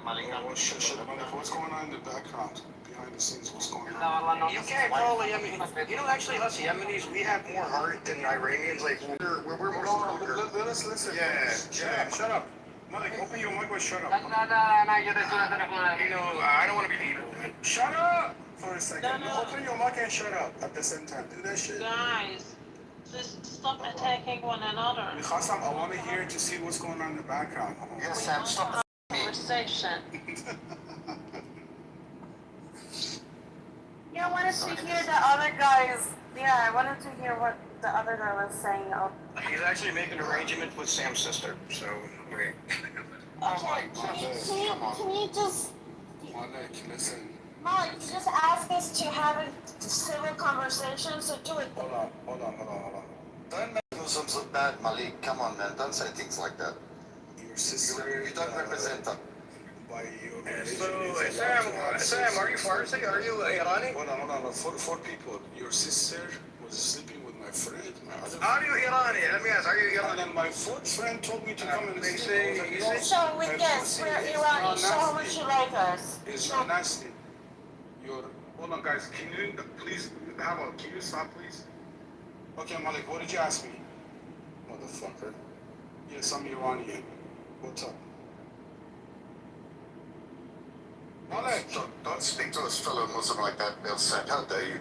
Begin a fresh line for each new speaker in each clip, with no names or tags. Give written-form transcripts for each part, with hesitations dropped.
What's going on in the background? Behind the scenes, what's going on?
You can't call the Yemenis. You know, actually, us Yemenis, we have more heart than Iranians. Like, we're more stronger.
Let's listen.
Yeah.
Shut up. Malik, open your mic, but shut up.
You know, I don't want to be evil.
Shut up for a second. No. Open your mic and shut up at the same time. Do that shit.
Guys, just stop attacking one another.
Hassam, I want to hear to see what's going on in the background.
Yes, Sam, stop.
Conversation.
Yeah, I wanted to hear the other guys. Yeah, I wanted to hear what the other guy was saying.
He's actually making arrangements with Sam's sister, so wait.
Can you just...
Malik, listen.
Malik, you just ask us to have a civil conversation, so do it.
Hold on.
Don't make Muslims look bad, Malik. Come on, man. Don't say things like that.
Your sister...
You don't represent them.
By your
Sam, are you Farsi? Are you Irani?
Hold on. Four people. Your sister was sleeping with my friend.
Are you Irani? Let me ask, are you
And
Irani?
then my fourth friend told me to come and
They
sleep.
say,
So we guess we're Irani. So how much you like us?
It's not nasty. Hold on, guys. Can you please can you stop, please? Okay, Malik, what did you ask me? Motherfucker. Yes, I'm Iranian. What's up? Malik!
Don't speak to a fellow Muslim like that, Bill said. How dare you?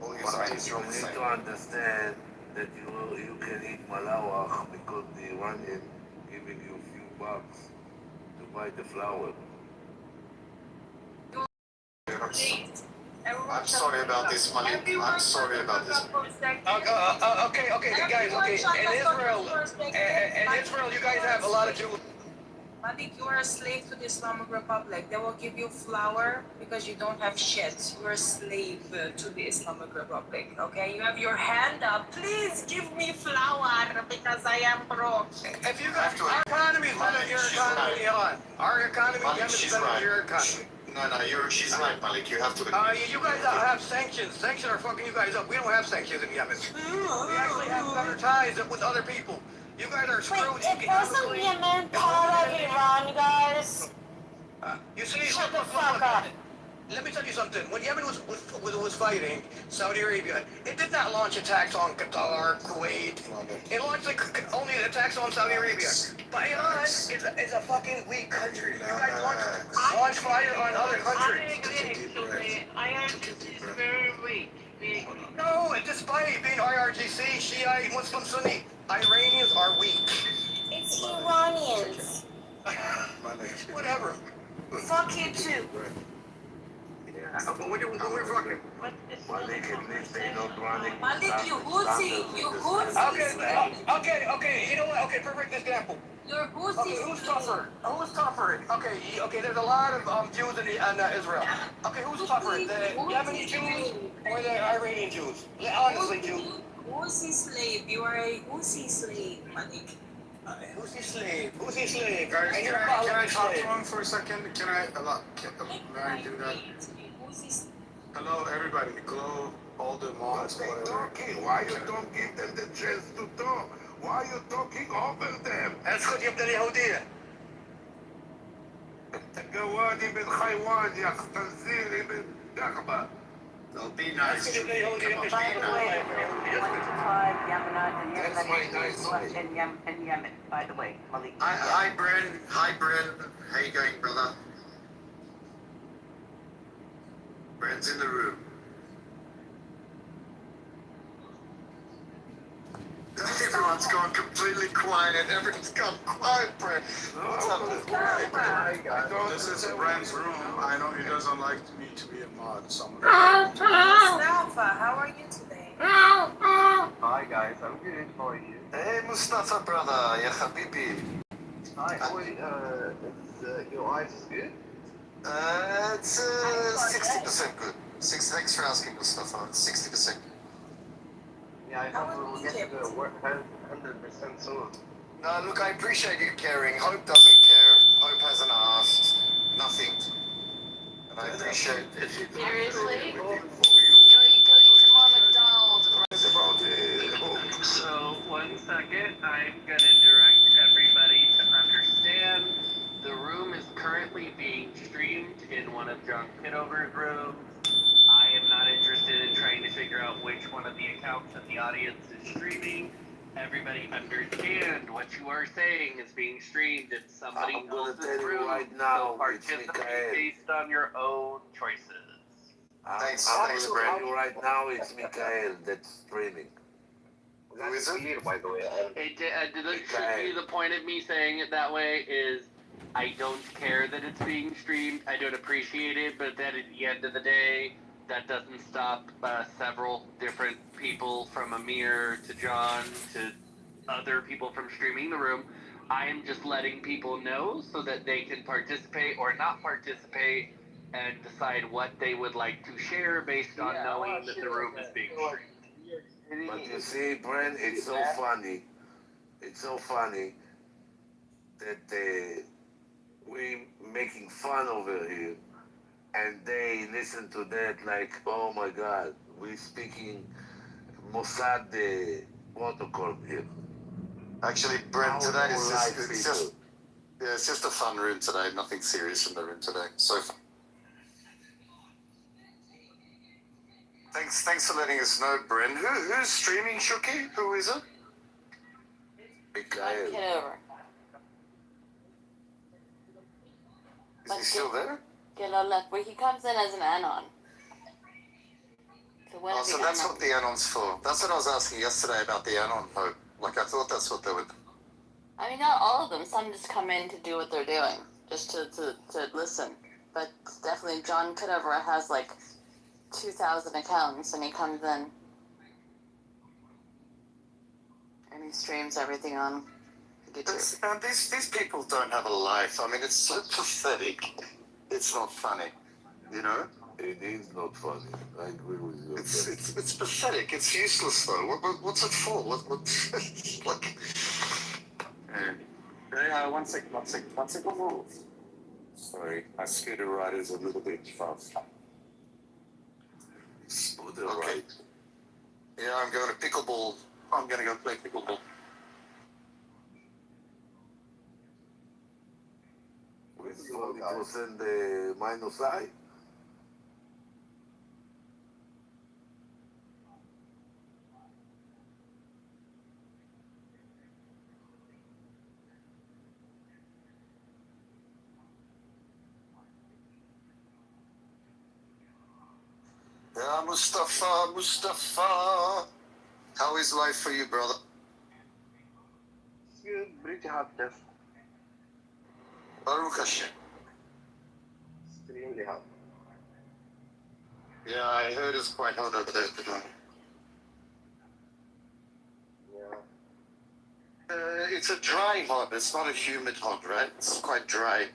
All you say is wrong.
You need to understand that you can eat malawach because the Iranian giving you a few bucks to buy the flour.
I'm sorry about this, Malik. I'm sorry about this.
okay, guys, okay. In Israel, you guys have a lot of Jews.
Malik, you are a slave to the Islamic Republic. They will give you flour because you don't have shit. You are a slave to the Islamic Republic, okay? You have your hand up. Please give me flour because I am broke.
If you guys, our economy is better than your economy, Iran. Our economy is better than your economy.
No, she's right, Malik. You have to.
You guys have sanctions. Sanctions are fucking you guys up. We don't have sanctions in Yemen. We actually have better ties with other people. You guys are screwed.
Wait, it wasn't Yemen part of Iran, guys.
You see,
Shut the fuck up.
Let me tell you something. When Yemen was fighting Saudi Arabia, it did not launch attacks on Qatar, Kuwait. It launched only attacks on Saudi Arabia. But Iran is a fucking weak country. You guys launch fire on other countries.
I agree, actually. IRGC is very weak.
No, despite being IRGC, Shiite, Muslim, Sunni, Iranians are weak.
It's Iranians.
Whatever.
Fuck you too.
When we're fucking.
Malik, at least they don't run it.
Malik, you Houthi.
Okay. You know what? Okay, perfect example.
You're Houthi.
Okay, who's tougher? Who's tougher? Okay. There's a lot of Jews in Israel. Okay, who's tougher? The Yemeni Jews or the Iranian Jews? Honestly, Jews.
Houthi slave. You are a Houthi slave, Malik.
Who's slave?
Guys,
And you're a
can I talk to
slave.
him for a second? Can I do that? Hello, everybody. Hello, all the moms,
They
whatever.
talking. Why you don't give them the chance to talk? Why you talking over them?
اسكت يا ابن اليهودية.
جوادي بالحيوان يا خنزيري بالدغبة.
Don't be nice.
اسكت يا ابن اليهودية.
Come on, be nice.
That's my nice in Yemen, by the way, Malik.
Hi, Bryn. How you going, brother? Bryn's in the room. Everyone's gone completely quiet. Everyone's gone quiet, Bryn. What's up?
This is Brand's room. I know he doesn't like me to be a mod.
Mustafa, how are you today?
Hi guys, I'm good. How are you?
Hey, Mustafa, brother. Ya Habibi.
Hi, is your eyes good?
It's 60% good. Thanks for asking, Mustafa. It's 60%.
Yeah, I hope we will get to the 100% soon.
No, look, I appreciate you caring. Hope doesn't care. Hope hasn't asked. Nothing. And I appreciate it.
Seriously?
For you.
Go eat some more McDonald's.
It's about it.
So, 1 second, I'm going to direct everybody to understand in one of John Kitover's rooms. I am not interested in trying to figure out which one of the accounts that the audience is streaming. Everybody understand what you are saying is being streamed. It's somebody
I'm gonna
else's
tell you
room,
right now,
so
it's
participate
Mikael.
based on your own choices.
Thanks,
I'm
thanks,
gonna
Brent.
tell you right now, it's Mikael that's streaming.
Who is it?
Clear, by the way.
The point of me saying it that way is I don't care that it's being streamed. I don't appreciate it, but then at the end of the day, that doesn't stop several different people from Amir to John to other people from streaming the room. I am just letting people know so that they can participate or not participate and decide what they would like to share based on knowing that the room is being streamed.
But you see, Brent, it's so funny. It's so funny that we making fun over here, and they listen to that like, oh my God, we speaking Mossad protocol here.
Actually, Brent, today
How
is
live
it's just a fun room today. Nothing serious in the room today. So thanks for letting us know, Brent. Who's streaming, Shuki? Who is it?
Mikael.
Kitover.
Is he still there?
Get a look. Well, he comes in as an anon. So when
Oh,
is he
so that's
anon?
what the Anon's for. That's what I was asking yesterday about the Anon Hope. Like, I thought that's what they would.
I mean, not all of them. Some just come in to do what they're doing, just to listen. But definitely, John Kitover has like 2,000 accounts, and he comes in and he streams everything on YouTube.
Man, these people don't have a life. I mean, it's so pathetic. It's not funny, you know?
It is not funny. I agree with you.
It's pathetic. It's useless, though. What's it for? What like... One second. Sorry, my scooter ride is a little bit fast.
Scooter
Okay.
ride.
Yeah, I'm going to pickleball. I'm going to go play pickleball.
With 40% minus I.
Yeah, Mustafa. How is life for you, brother?
It's good, pretty hot, just
Baruch Hashem.
extremely hot.
Yeah, I heard it's quite hot over there today.
Yeah.
It's a dry hot. It's not a humid hot, right? It's quite dry.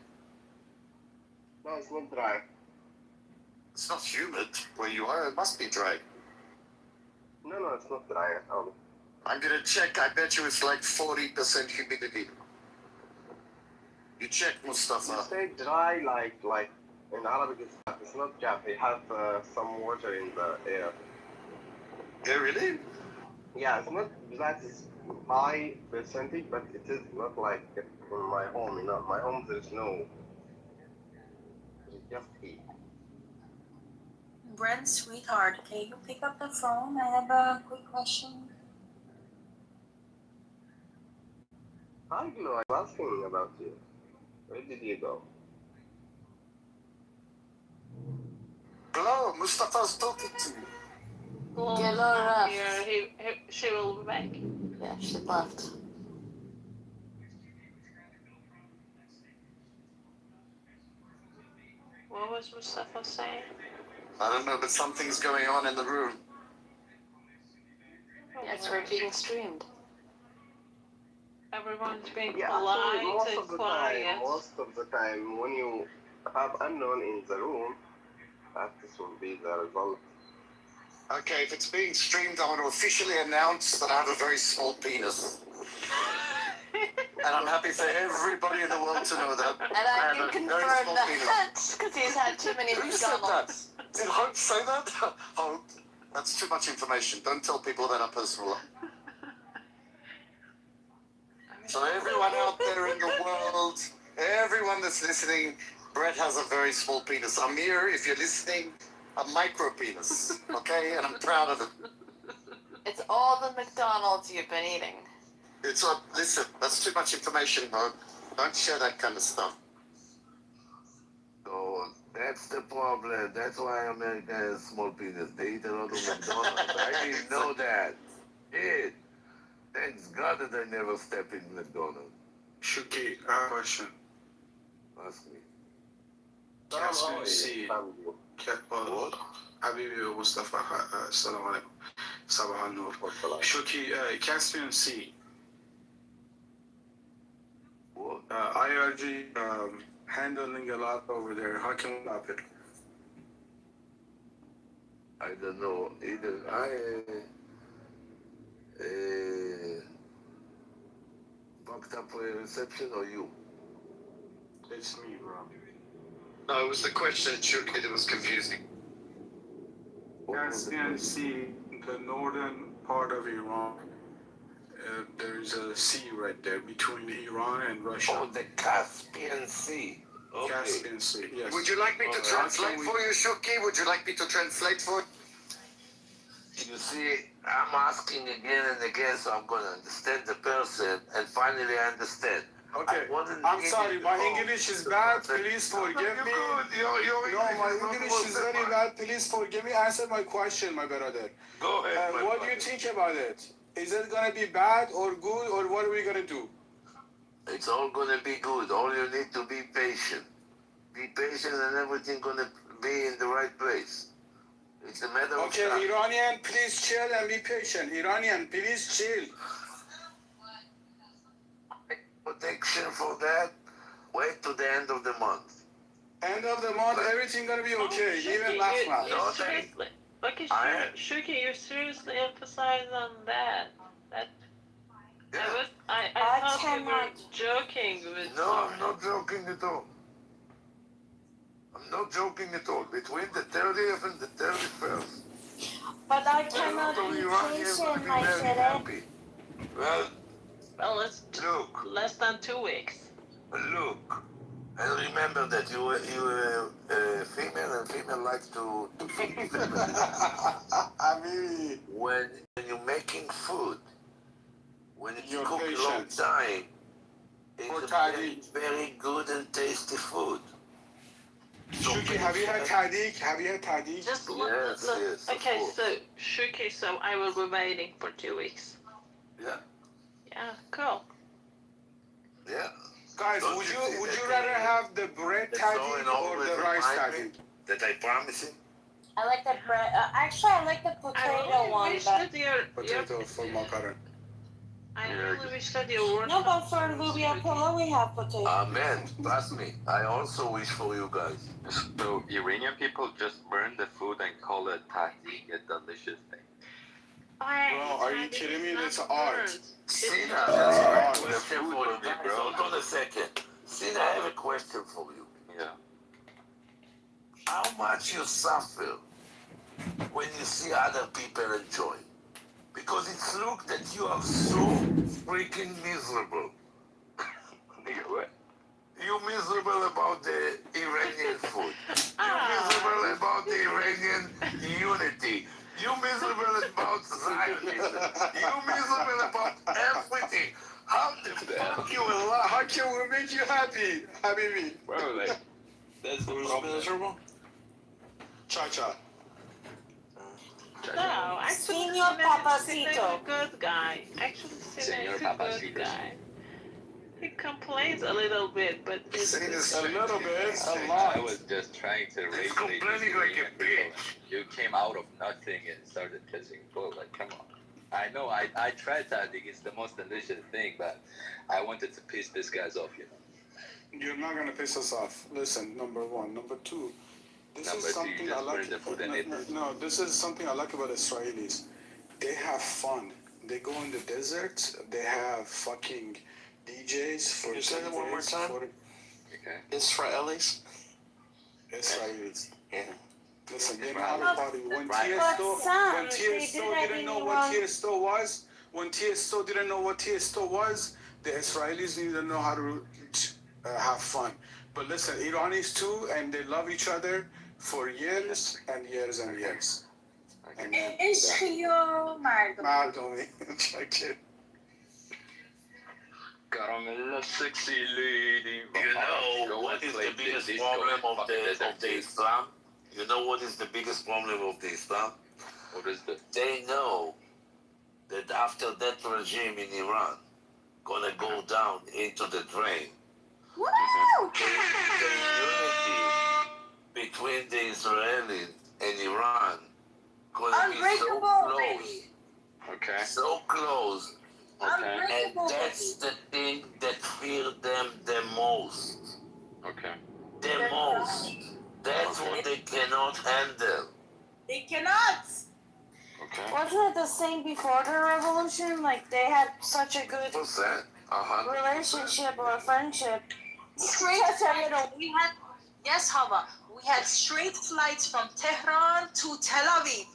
No, it's not dry.
It's not humid where you are. It must be dry.
No, it's not dry at all.
I'm gonna check. I bet you it's like 40% humidity. You check,
You
Mustafa.
say dry like in Arabic it's not dry. It has some water in the air.
Yeah, really?
Yeah, it's not that is high percentage, but it is not like in my home. You know, my home there's no. It's just heat.
Brent, sweetheart, can you pick up the phone? I have a quick question.
Hi, Glo. I was asking about you. Where did you go?
Hello, Mustafa's talking to you.
Get her
Here, she will be back.
Yeah, she left.
What was Mustafa saying?
I don't know, but something's going on in the room.
Yes, we're being streamed.
Everyone's being
Yeah,
polite
actually, most
and
of the
quiet.
time, when you have unknown in the room, that this will be the result.
Okay, if it's being streamed, I want to officially announce that I have a very small penis. And I'm happy for everybody in the world to know that.
And I
have
can
a very
confirm
small penis.
that because he's had too many
Who said that?
McDonald's.
Did Hope say that? Hope. That's too much information. Don't tell people about our personal life. So everyone out there in the world, everyone that's listening, Brett has a very small penis. Amir, if you're listening, a micro penis. Okay, and I'm proud of it.
It's all the McDonald's you've been eating.
It's listen, that's too much information, bro. Don't share that kind of stuff.
So that's the problem. That's why America has small penis. They eat a lot of McDonald's. I didn't know that. Shit. Thanks God that I never step in McDonald's.
Shuki, I have a question.
Ask me.
Caspian Sea. حبيبي مصطفى السلام عليكم صباح النور شوكي Caspian Sea IRG handling a lot over there. How can we stop it?
I don't know. Either fucked up for a reception or you?
It's me, bro.
No, it was the question, Shuki, that was confusing.
Caspian Sea, the northern part of Iran. There's a sea right there between Iran and Russia.
Oh, the Caspian Sea. Okay.
Caspian Sea, yes.
Would you like me to translate for you, Shuki? Would you like me to translate for you?
You see, I'm asking again and again, so I'm going to understand the person, and finally I understand.
Okay, I'm sorry, my English is bad, please forgive me. No, my English is very bad, please forgive me. Answer my question, my brother.
Go ahead,
what do you think about it? Is it gonna be bad or good, or what are we gonna do?
It's all going to be good. All you need to be patient. Be patient and everything going to be in the right place. It's a matter of time.
Okay, Iranian, please chill and be patient. Iranian, please chill.
Protection for that, wait to the end of the month.
End of the month, everything gonna be okay, even last month.
You seriously, okay, Shuki, you seriously emphasize on that. I thought you were joking with.
No, I'm not joking at all. I'm not joking at all. Between the 30th and the 31st.
But I cannot be patient, my city.
Well,
it's
look.
Less than 2 weeks.
Look. And remember that you female, and female likes to feed feminine.
I mean,
when you're making food, when it's cooked a long
patient.
time, it's a very, very good and tasty food.
Shuki, have you had tahdig?
Just look.
Yes,
okay, so Shuki, so I will be waiting for 2 weeks.
Yeah.
Yeah, cool.
Yeah.
Guys, would you rather have the bread tahdig or the rice tahdig?
That I promise him.
I like the bread. Actually, I like the potato one.
Potato for makaron.
I really wish that you were.
No, but for Lubia Polo, we have potato.
Amen. Trust me. I also wish for you guys.
So Iranian people just burn the food and call it tahdig, a delicious thing.
Bro, are you kidding me? That's art.
Sina, I have a question for you, bro. Hold on a second. Sina, I have a question for you.
Yeah.
How much you suffer when you see other people enjoy? Because it's look that you are so freaking miserable.
What?
You're miserable about the Iranian food. You're miserable about the Iranian unity. You're miserable about Zionism. You're miserable about everything. How the fuck you alive?
How can we make you happy, Habibi?
Bro, like, that's the problem.
Miserable? Cha-cha.
No, actually,
Senor Papacito.
Sina's a good guy. Actually, Sina's a good guy. He complains a little bit, but it's
a little bit, a
I
lot.
was just trying to raise
complaining like a bitch.
You came out of nothing and started pissing full. Like, come on. I know, I tried tahdig. It's the most delicious thing, but I wanted to piss these guys off, you know.
You're not gonna piss us off. Listen, number one. Number two, this
Number
is
two,
something
you
I
just
like.
burn the food and eat it.
No, this is something I like about Israelis. They have fun. They go in the desert. They have fucking DJs for.
Can you say that one more time?
Okay.
Israelis?
Israelis.
Yeah.
Listen, they know how to party. When
But some, they
didn't know what Tiesto was, the Israelis didn't know how to have fun. But listen, Iranis too, and they love each other for years and years and years. And then,
عشقیو مردم.
مردمی. Check it.
Caramella sexy lady.
You know what is the biggest problem of the Islam? You know what is the biggest problem of the Islam?
What is that?
They know that after that regime in Iran gonna go down into the drain,
Woo!
the unity between the Israelis and Iran gonna be so
Unbreakable,
close,
baby.
Okay.
so close,
Okay.
and
Unbreakable,
that's
baby.
the thing that fear them the most.
Okay.
The most. That's what they cannot handle.
They cannot.
Okay.
Wasn't it the same before the revolution? Like they had such a good
Percent.
relationship or friendship.
Straight we had yes, Hava. We had straight flights from Tehran to Tel Aviv.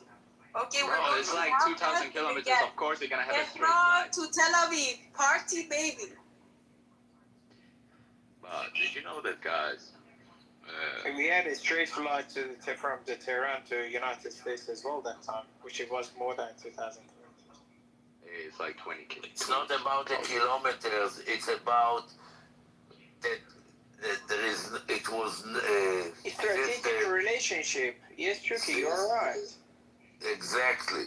Okay, we're
Bro,
going
it's
to
like
have
2,000
that
kilometers.
again.
Of course, you're gonna have a straight
Tehran
flight.
to Tel Aviv, party baby.
But did you know that, guys?
We had a straight flight from the Tehran to United States as well that time, which it was more than 2,000.
It's like 20 kilometers.
It's not about the kilometers. It's about that there is. It was.
It's strategic relationship. Yes, Tricky, you're right.
Exactly.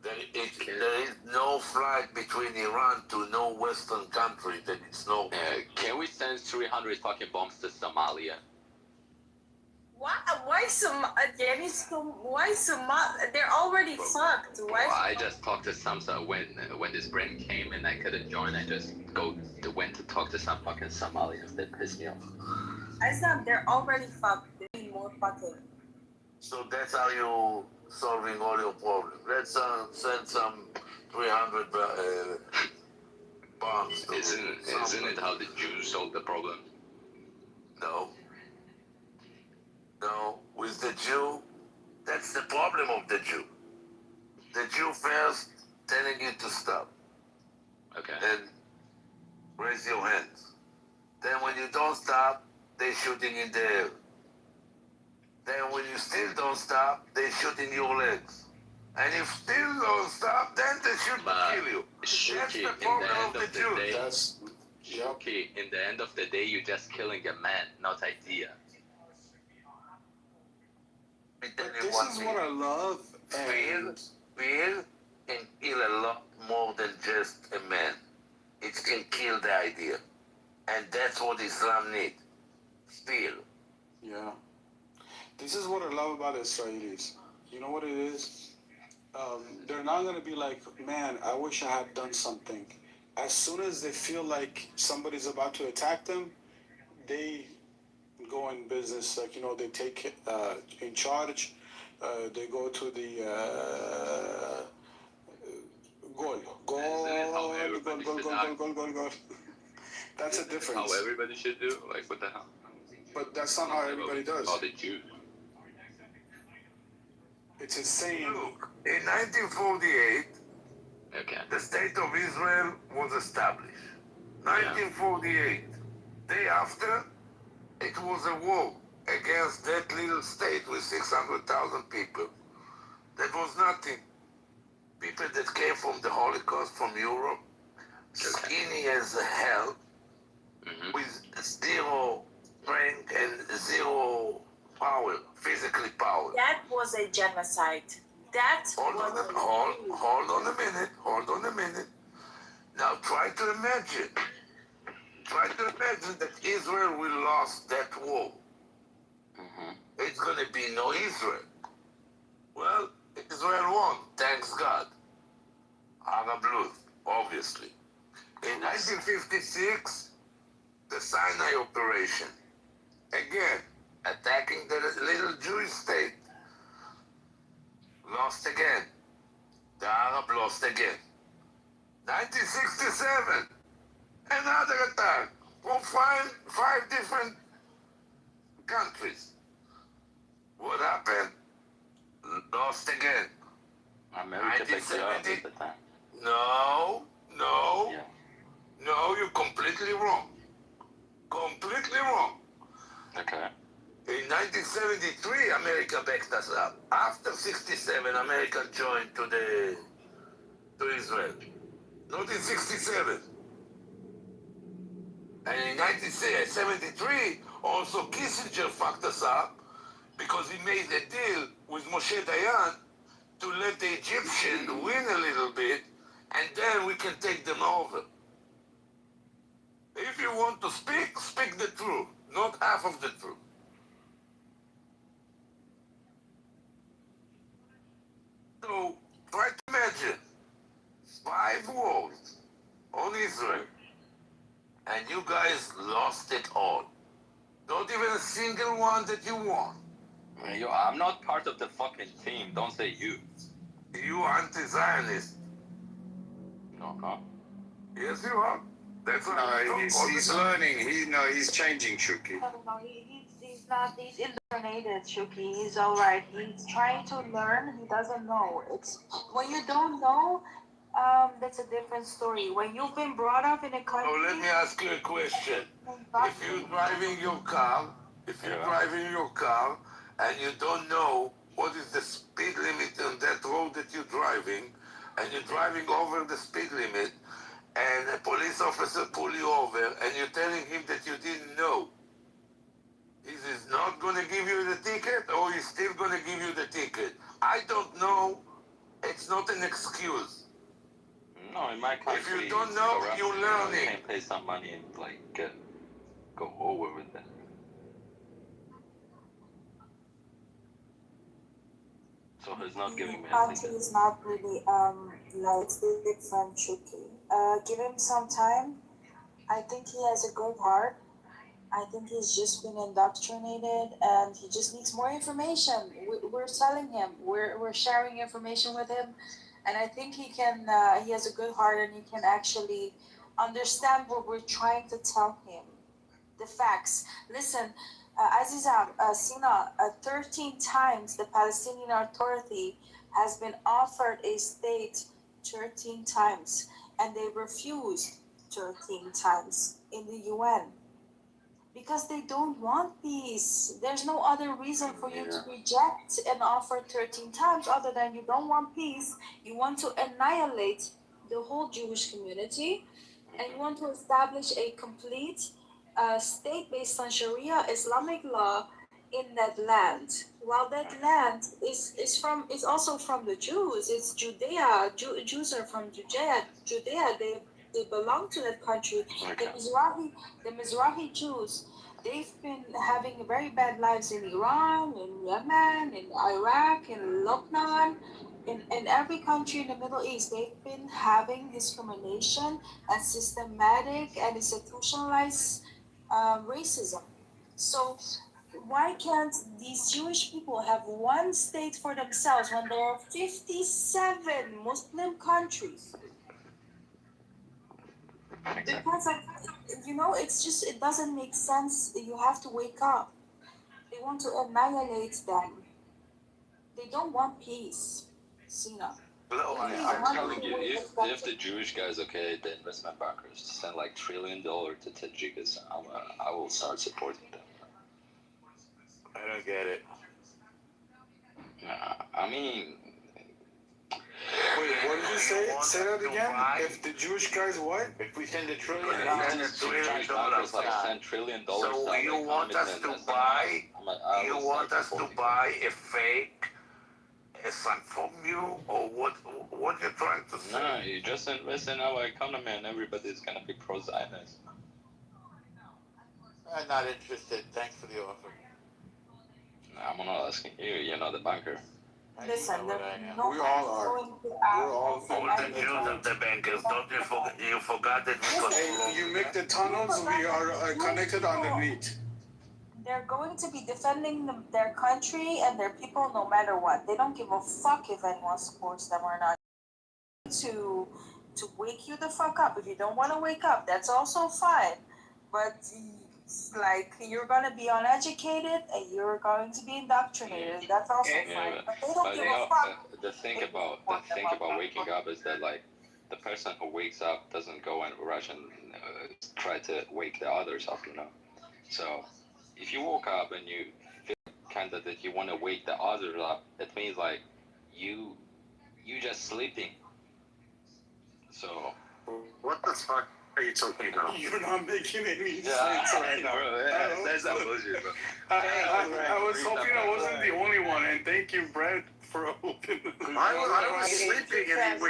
There is no flight between Iran to no Western country that it's no.
Can we send 300 fucking bombs to Somalia?
Why they're already fucked. Why?
Well, I just talked to Samsa when this brain came and I couldn't join. I just went to talk to some fucking Somalians that pissed me off.
I said they're already fucked. They need more fucking.
So that's how you solving all your problems. Let's send some 300 bombs.
Isn't it how the Jews solved the problem?
No. No, with the Jew, that's the problem of the Jew. The Jew first telling you to stop.
Okay.
Then raise your hands. Then when you don't stop, they shooting in the air. Then when you still don't stop, they shoot in your legs. And if still don't stop, then they shoot to kill you. That's the problem of the Jews.
Shuki, in the end of the day, you're just killing a man, not idea.
But this is what I love.
Fear can kill a lot more than just a man. It can kill the idea. And that's what Islam needs. Fear.
Yeah. This is what I love about Israelis. You know what it is? They're not going to be like, man, I wish I had done something. As soon as they feel like somebody's about to attack them, they go in business, like, you know, they take in charge. They go to the goal. That's a difference.
How everybody should do? Like, what the hell?
But that's not how everybody does.
All the Jews.
It's insane.
Look, in 1948, the state of Israel was established. 1948. Day after, it was a war against that little state with 600,000 people. That was nothing. People that came from the Holocaust, from Europe, skinny as hell, with zero strength and zero power, physically power.
That was a genocide.
Hold on a minute. Now try to imagine that Israel will lose that war. It's going to be no Israel. Well, Israel won, thanks God. Arab lose, obviously. In 1956, the Sinai operation. Again, attacking the little Jewish state. Lost again. The Arab lost again. 1967, another attack from five different countries. What happened? Lost again.
America picked it up at the time.
No, you're completely wrong. Completely wrong.
Okay.
In 1973, America backed us up. After 67, America joined to Israel. Not in 67. And in 1973, also Kissinger fucked us up because he made a deal with Moshe Dayan to let the Egyptians win a little bit, and then we can take them over. If you want to speak, speak the truth, not half of the truth. So try to imagine 5 wars on Israel, and you guys lost it all. Not even a single one that you won.
Yo, I'm not part of the fucking team. Don't say you.
You anti-Zionist.
No.
Yes, you are. That's
No,
why
he's learning. He's changing, Shuki.
No, he's not. He's indoctrinated, Shuki. He's all right. He's trying to learn. He doesn't know. It's when you don't know. That's a different story. When you've been brought up in a country.
So let me ask you a question. If you're driving your car, and you don't know what is the speed limit on that road that you're driving, and you're driving over the speed limit, and a police officer pull you over, and you're telling him that you didn't know, is he not going to give you the ticket, or he's still going to give you the ticket? I don't know. It's not an excuse.
No, in my country,
If you don't know,
corrupt,
you're
you
learning.
can pay some money and go over with that. So he's not giving me a
Country
ticket.
is not really like it's different, Shuki. Give him some time. I think he has a good heart. I think he's just been indoctrinated and he just needs more information. We're telling him, we're sharing information with him, and I think he can. He has a good heart and he can actually understand what we're trying to tell him. The facts. Listen, Azizam, Sina, 13 times the Palestinian Authority has been offered a state 13 times, and they refused 13 times in the UN because they don't want peace. There's no other reason for you to reject an offer 13 times other than you don't want peace. You want to annihilate the whole Jewish community, and you want to establish a complete state based on Sharia Islamic law in that land. While that land is also from the Jews. It's Judea. Jews are from Judea. They belong to that country. The Mizrahi Jews, they've been having very bad lives in Iran, in Yemen, in Iraq, in Lebanon, in every country in the Middle East. They've been having discrimination and systematic and institutionalized racism. So why can't these Jewish people have one state for themselves when there are 57 Muslim countries? Because it's just, it doesn't make sense. You have to wake up. They want to annihilate them. They don't want peace, Sina.
I'm telling you, if the Jewish guys, okay, the investment bankers send like $1 trillion to Tajikistan, I will start supporting them.
I don't get it.
I mean,
Wait, what did you say? Say that again. If the Jewish guys what?
If we send $1 trillion,
Jewish bankers like $10 trillion.
So you want us to buy? You want us to buy a fake son from you, or what? What you're trying to say?
No, you just invest in our economy, and everybody's gonna be pro-Zionist.
I'm not interested. Thanks for the offer.
I'm not asking you. You're not the banker.
Listen,
We all are. We're all
All the Jews are the bankers. Don't you forget? You forgot that we control.
Hey, you make the tunnels. We are connected underneath.
They're going to be defending their country and their people no matter what. They don't give a fuck if anyone supports them or not. To wake you the fuck up. If you don't want to wake up, that's also fine. But like, you're gonna be uneducated and you're going to be indoctrinated. That's also fine. But they don't give a fuck.
The thing about waking up is that, like, the person who wakes up doesn't go and rush and try to wake the others up, you know. So if you woke up and you feel kind of that you want to wake the others up, it means like you just sleeping. So
What the fuck are you talking about?
You're not making any
yeah,
sense right now.
bro, yeah, that's not bullshit, bro.
I was hoping I wasn't the only one, and thank you, Brett, for opening the
I was sleeping and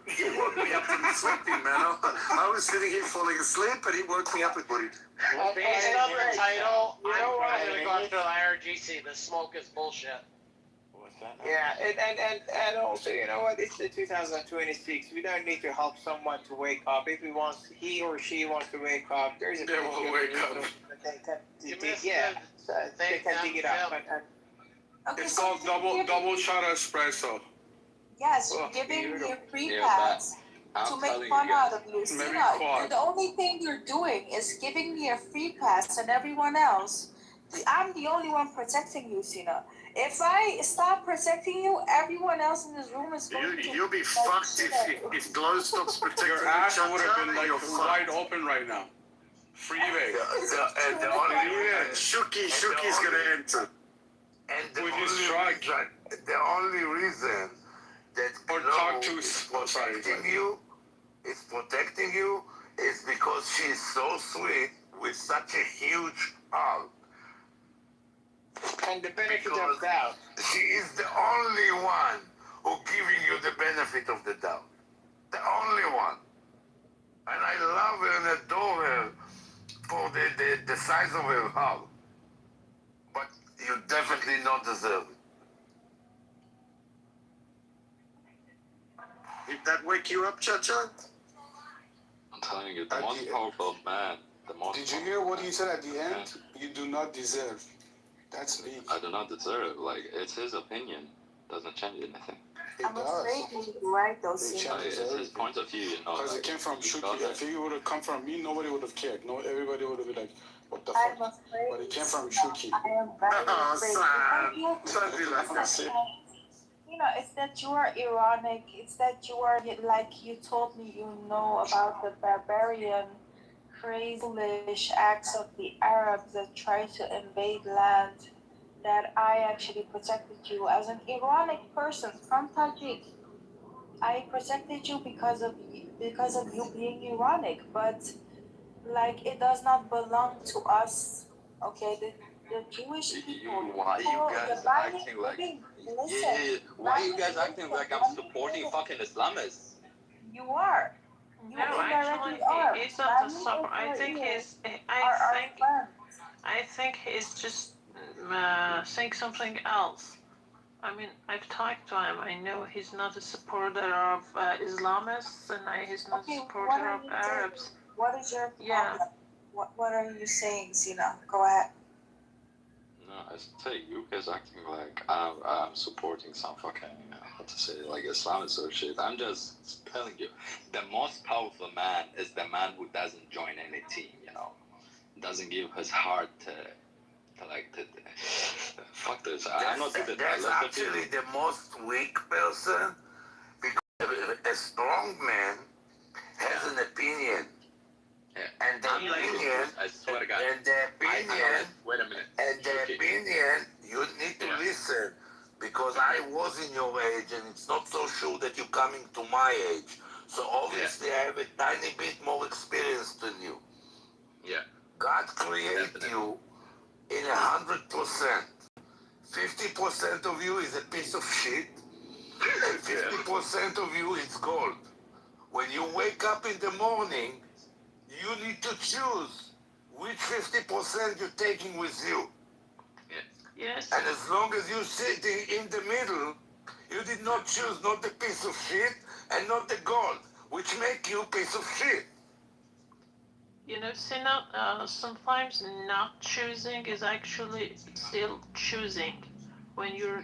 he woke me up from sleeping, man. I was sitting here falling asleep and he woke me up and put it.
Based on the title, I'm probably gonna go after the IRGC. The smoke is bullshit.
What's that? Yeah, and also, you know what? It's the 2026. We don't need to help someone to wake up. If he or she wants to wake up, there's a
They will wake up.
They can dig it up.
Okay,
It's
so
called
you're
double shot espresso.
yes,
Oh,
you're giving
beautiful.
your free
Yeah,
pass
I'm
to make
telling
fun
you guys.
out of you.
Maybe
Sina,
quad.
the only thing you're doing is giving me a free pass and everyone else. I'm the only one protecting you, Sina. If I stop protecting you, everyone else in this room is going to.
You'll be
like,
fucked
Sina,
if Glow stops protecting
Your
you,
ass would have
Chacha,
been like
you're
wide
fucked.
open right now. Freeway.
And the only Shuki's gonna enter.
And the
With
only
his truck.
reason, the only reason that
Or
Glow
talk to
is
sorry.
protecting you is because she's so sweet with such a huge heart.
And the benefit
Because
of doubt.
she is the only one who giving you the benefit of the doubt. The only one. And I love her and adore her for the size of her heart. But you definitely not deserve it.
Did that wake you up, Chacha?
I'm telling you, the
At
most
the-
powerful man, the most.
Did you hear what he said at the end? You do not deserve. That's me.
I do not deserve. Like, it's his opinion. Doesn't change anything.
It
I'm
does.
afraid you're right, though,
It
Sina.
Like, it's his point of view, you know.
Because
Like,
it came from
he
Shuki.
does
If
it.
it would have come from me, nobody would have cared. No, everybody would have been like, what the
I'm
fuck?
afraid.
But it came from
Sina,
Shuki.
I am very
Oh,
afraid.
Sam. Don't be like that.
You know, it's that you are ironic. It's that you are like you told me you know about the barbarian, crazy, foolish acts of the Arabs that tried to invade land. That I actually protected you as an ironic person from Tajik. I protected you because of you being ironic, but like it does not belong to us. Okay, the Jewish people,
Why you guys
the binding
acting like?
living.
Yeah,
Listen,
why you guys acting like I'm supporting fucking Islamists?
you are. You
No, actually,
indirectly are.
he's not a
Bani
support. I
Israel
think he's.
are our friends.
I think he's just saying something else. I mean, I've talked to him. I know he's not a supporter of Islamists, and he's not
Okay,
a
what
supporter
are
of
you
Arabs.
saying? What is your
Yeah.
problem? What are you saying, Sina? Go ahead.
No, I say you guys acting like I'm supporting some fucking how to say like Islamist or shit. I'm just telling you, the most powerful man is the man who doesn't join any team. You know, doesn't give his heart to fuck this. I'm not good at that.
That's
Let the
actually
people-
the most weak person because a strong man has an opinion.
Yeah.
And the
I'm like this,
opinion,
I swear to God.
and the opinion,
Wait a minute.
and the
Okay.
opinion, you need to
Yeah.
listen. Because I was in your age, and it's not so sure that you're coming to my age. So obviously I have a tiny bit more experience than you.
Yeah.
God created
Definitely.
you in 100%. 50% of you is a piece of shit, and 50% of you is gold. When you wake up in the morning, you need to choose which 50% you're taking with you.
Yes.
And as long as you're sitting in the middle, you did not choose not the piece of shit and not the gold, which make you a piece of shit.
You know, Sina, sometimes not choosing is actually still choosing. When you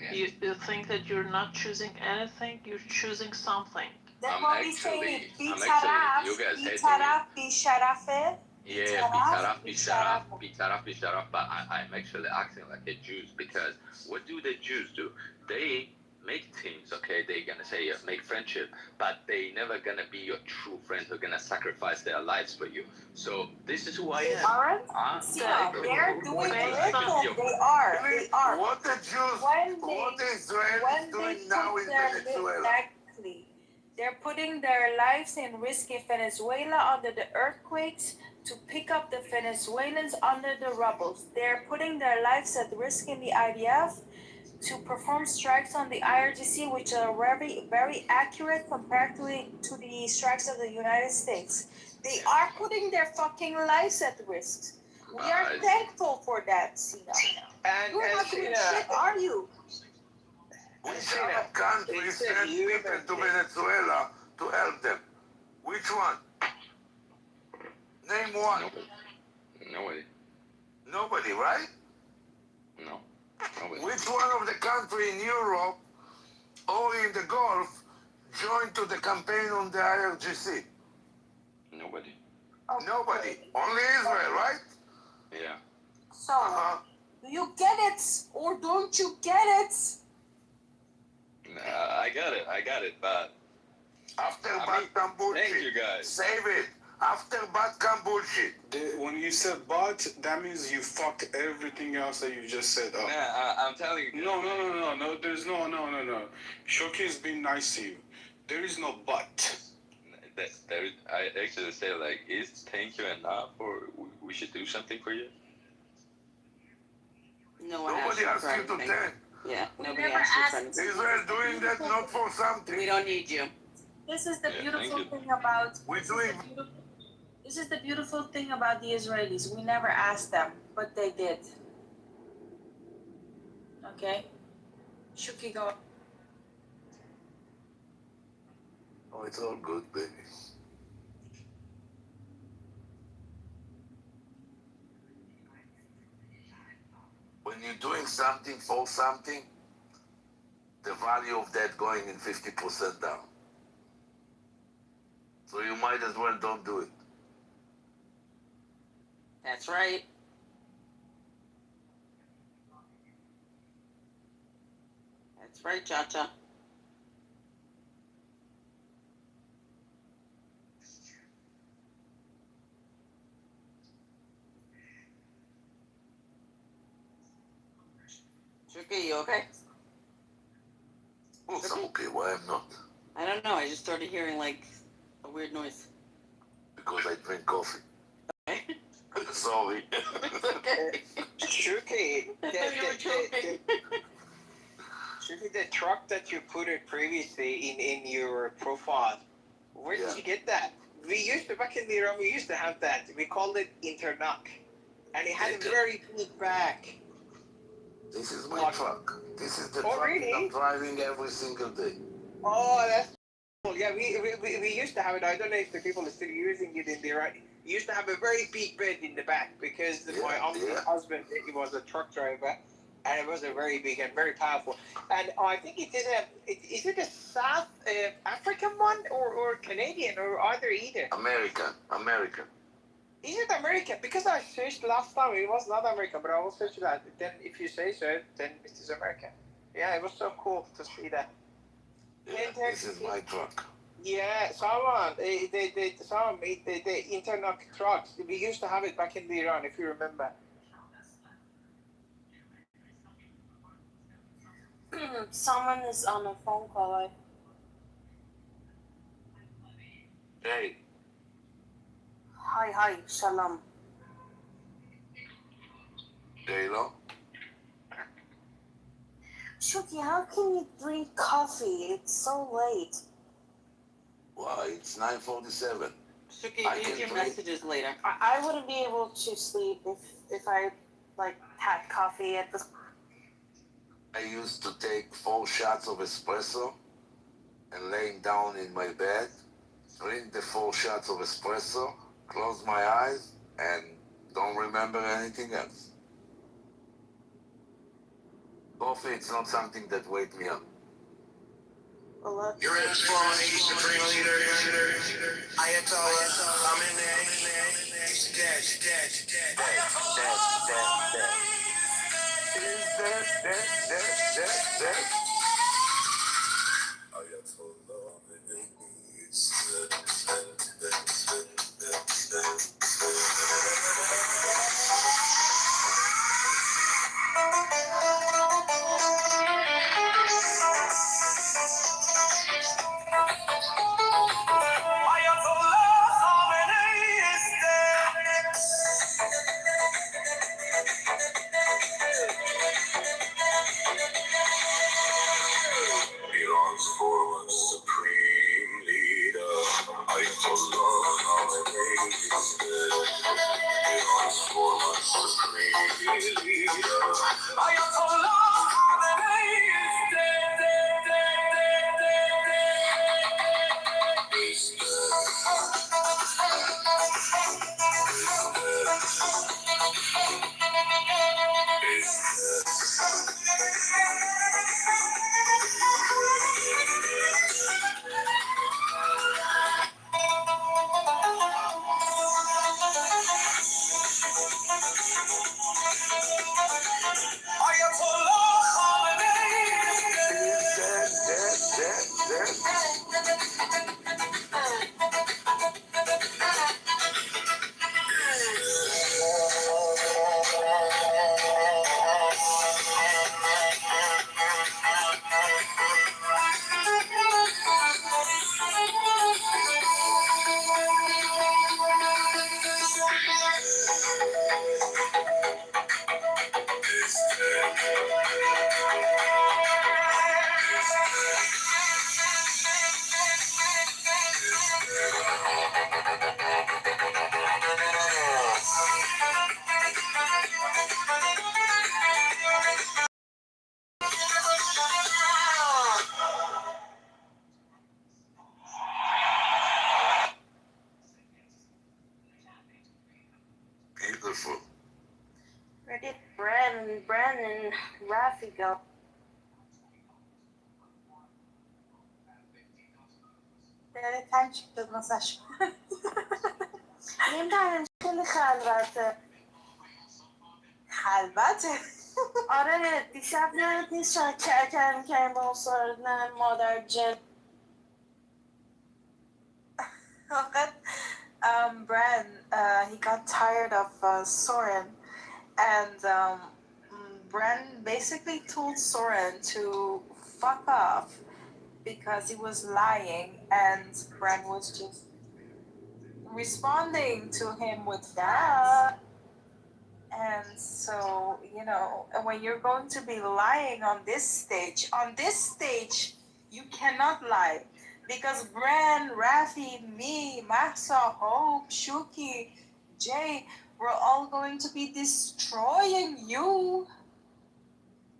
think that you're not choosing anything, you're choosing something.
Then what we say,
you guys hate me.
Bisharafe.
Yeah, bitaraf, but I'm actually acting like a Jews because what do the Jews do? They make teams, okay? They're gonna say make friendship, but they never gonna be your true friend who are gonna sacrifice their lives for you. So this is who I am.
Aren't?
That
They're doing
based
it.
on
They are. They are.
What the Jews, what the Israelis doing now in Venezuela?
Exactly. They're putting their lives in risk in Venezuela under the earthquakes to pick up the Venezuelans under the rubble. They're putting their lives at risk in the IDF to perform strikes on the IRGC, which are very, very accurate compared to the strikes of the United States. They are putting their fucking lives at risk. We are thankful for that, Sina.
And
You're not doing shit, are you?
Which other country sent people to Venezuela to help them? Which one? Name one.
Nobody.
Nobody, right?
No. Nobody.
Which one of the country in Europe or in the Gulf joined to the campaign on the IRGC?
Nobody.
Nobody. Only Israel, right?
Yeah.
So, do you get it or don't you get it?
I got it, but
after bad come bullshit.
Thank you guys.
Save it. After bad come bullshit.
When you said but, that means you fucked everything else that you just said up.
Nah, I'm telling you.
No. There's no. Shoki is being nice to you. There is no but.
I actually say like, is thank you enough, or we should do something for you?
No one
Nobody asked you to thank.
Yeah, nobody
never
asked you.
Israel doing that not for something.
We don't need you.
This is the
Yeah,
beautiful
thank you.
thing about.
We're doing.
This is the beautiful thing about the Israelis. We never asked them, but they did. Okay? Shuki, go.
Oh, it's all good, baby. When you're doing something for something, the value of that going in 50% down. So you might as well don't do it.
That's right. That's right, Cha-Cha. Shuki, you okay?
Well, I'm okay. Why I'm not?
I don't know. I just started hearing like a weird noise.
Because I drink coffee. Sorry.
Okay.
Shuki, Shuki, the truck that you put it previously in your profile, where did you get that? We used to, back in the Iran, we used to have that. We called it Internock. And it had a very big back.
This is my truck. This is the truck
really?
I'm driving every single day.
Oh, that's cool. Yeah, we used to have it. I don't know if the people are still using it in the Iran. We used to have a very big bed in the back because my uncle's husband, he was a truck driver, and it was a very big and very powerful. And I think is it a South African one or Canadian or either?
American.
Is it American? Because I searched last time, it was not American, but I will search that. Then if you say so, then it is American. Yeah, it was so cool to see that.
Yeah, this is my truck.
Yeah, someone made the Internock trucks. We used to have it back in the Iran, if you remember.
Someone is on a phone call.
Hey.
Hi, shalom.
Daylo.
Shuki, how can you drink coffee? It's so late.
Why? It's 9:47.
Shuki, read your messages later.
I wouldn't be able to sleep if I had coffee at this.
I used to take 4 shots of espresso and laying down in my bed, drink the 4 shots of espresso, close my eyes, and don't remember anything else. Coffee, it's not something that wakes me up.
Well,
Your transforming supreme leader, Ayatollah, Khamenei,
Dead.
Beautiful.
Where did Bran and Rafi go?
دلتن شد واسش.
نمیدونم خیلی خلوته.
خلوته.
آره دیشب یادت شاکر کردیم که با سردن مادر جن.
Bran, he got tired of Soren, and Bran basically told Soren to fuck off because he was lying, and Bran was just responding to him with that. And so, you know, when you're going to be lying on this stage, you cannot lie. Because Bran, Rafi, me, Mahsa, Hope, Shuki, Jay, we're all going to be destroying you.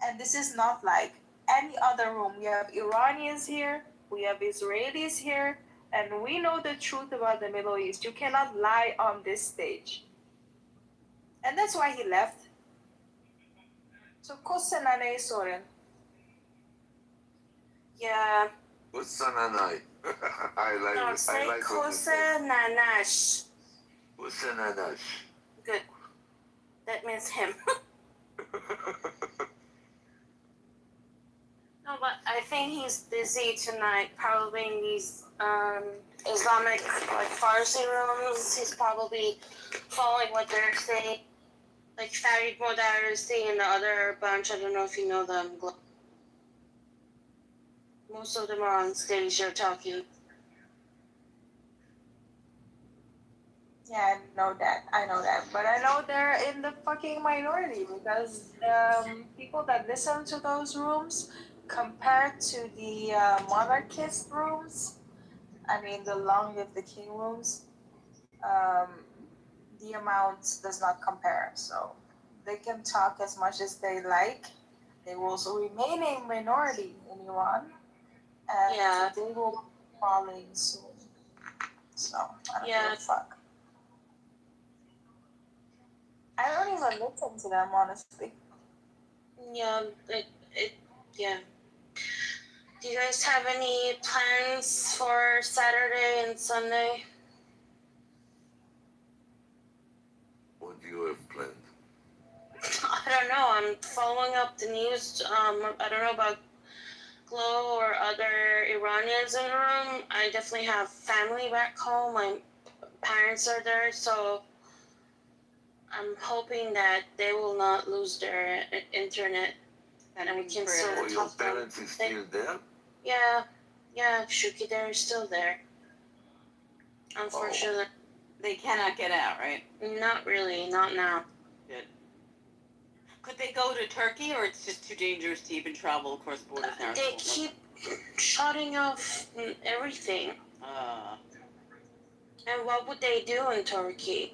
And this is not like any other room. We have Iranians here, we have Israelis here, and we know the truth about the Middle East. You cannot lie on this stage. And that's why he left. So Kosenane Soren.
Yeah.
What's Sananai? I like
No,
it.
say
I like what you
Kose
said.
Nanash.
What's Sananash?
Good. That means him. No, but I think he's busy tonight, probably in these Islamic like Farsi rooms. He's probably following what they're saying. Like Farid Modarisi and the other bunch, I don't know if you know them. Most of them are on stage, they're talking.
Yeah, I know that. But I know they're in the fucking minority because people that listen to those rooms compared to the monarchist rooms, I mean the long live the king rooms, the amount does not compare. So they can talk as much as they like. They will also remain a minority in Iran, and
Yeah.
they will be falling soon. So I don't give a fuck. I don't even listen to them, honestly.
Yeah, yeah. Do you guys have any plans for Saturday and Sunday?
What do you have planned?
I don't know. I'm following up the news. I don't know about Glow or other Iranians in the room. I definitely have family back home. My parents are there, so I'm hoping that they will not lose their internet and we can still
Oh, your
talk to them.
parents is still there?
Yeah, Shuki, they're still there. Unfortunately.
They cannot get out, right?
Not really, not now.
Good. Could they go to Turkey, or it's just too dangerous to even travel across borders now?
They keep shutting off everything. And what would they do in Turkey?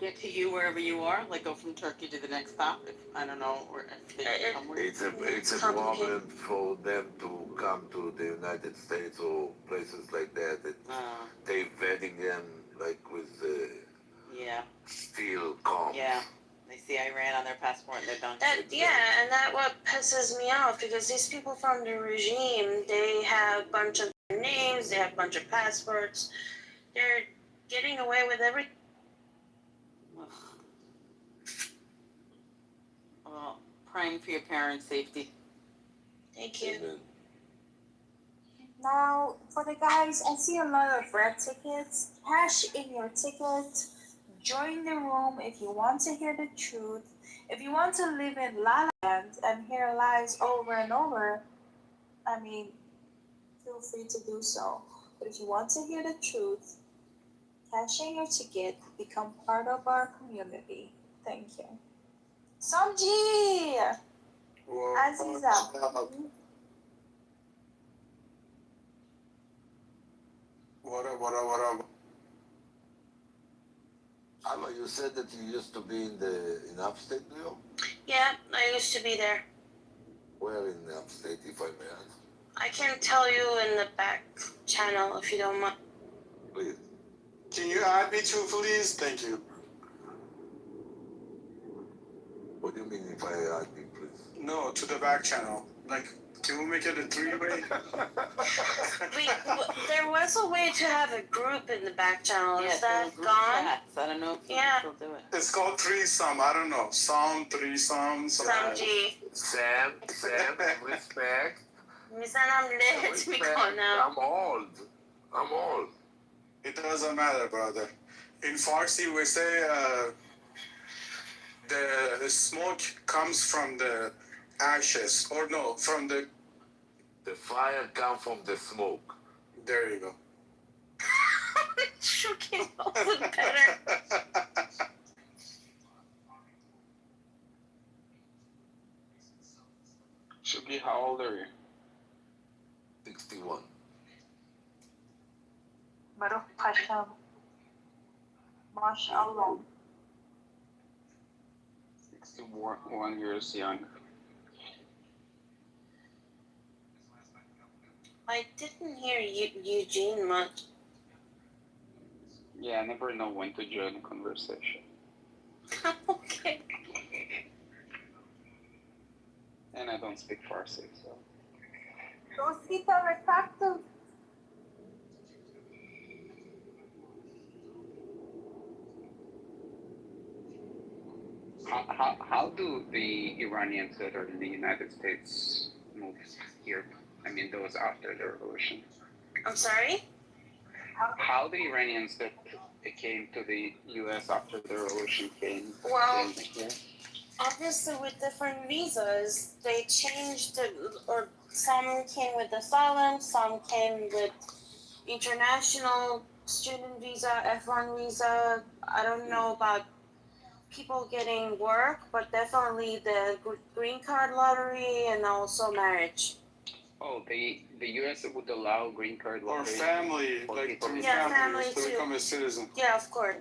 get to you wherever you are? Like go from Turkey to the next stop? If, I don't know, or if they come where
It's a problem for them to come to the United States or places like that. They vetting them like with
yeah.
steel comps.
Yeah. They see Iran on their passport and they're done.
Yeah, and that what pisses me off because these people from the regime, they have a bunch of names, they have a bunch of passports, they're getting away with everything.
Well, praying for your parents' safety.
Thank you.
Amen.
Now, for the guys, I see a lot of red tickets. Cash in your ticket. Join the room if you want to hear the truth. If you want to live in La La Land and hear lies over and over, I mean, feel free to do so. But if you want to hear the truth, cash in your ticket, become part of our community. Thank you. Samji! Aziza.
What up?
Alma, you said that you used to be in upstate New York?
Yeah, I used to be there.
Where in upstate, if I may ask?
I can tell you in the back channel if you don't mind.
Please.
Can you add me too, please? Thank you.
What do you mean if I add you, please?
No, to the back channel. Like, can we make it a three-way?
There was a way to have a group in the back channel.
Yeah,
Is that
group
gone?
chats. I don't know if you
Yeah.
can still do it.
It's called threesome. I don't know. Some threesome.
Samji.
Sam, respect.
Respect.
I'm old.
It doesn't matter, brother. In Farsi, we say the smoke comes from the ashes, or no, from the.
The fire comes from the smoke.
There you go.
Shooking over better.
Shuki, how old are you?
61.
Baruch Hashem. MashaAllah.
61 years young.
I didn't hear Eugene much.
Yeah, I never know when to join a conversation.
Okay.
And I don't speak Farsi, so.
Rosita retracto.
How do the Iranians that are in the United States move here? I mean, those after the revolution.
I'm sorry?
How the Iranians that came to the U.S. after the revolution came here?
Obviously with different visas, they changed it, or some came with asylum, some came with international student visa, F1 visa. I don't know about people getting work, but definitely the green card lottery and also marriage.
Oh, the U.S. would allow green card
Or
lottery
family,
for
like
people.
through
Yeah,
family,
family
to
too.
become a citizen.
Yeah, of course.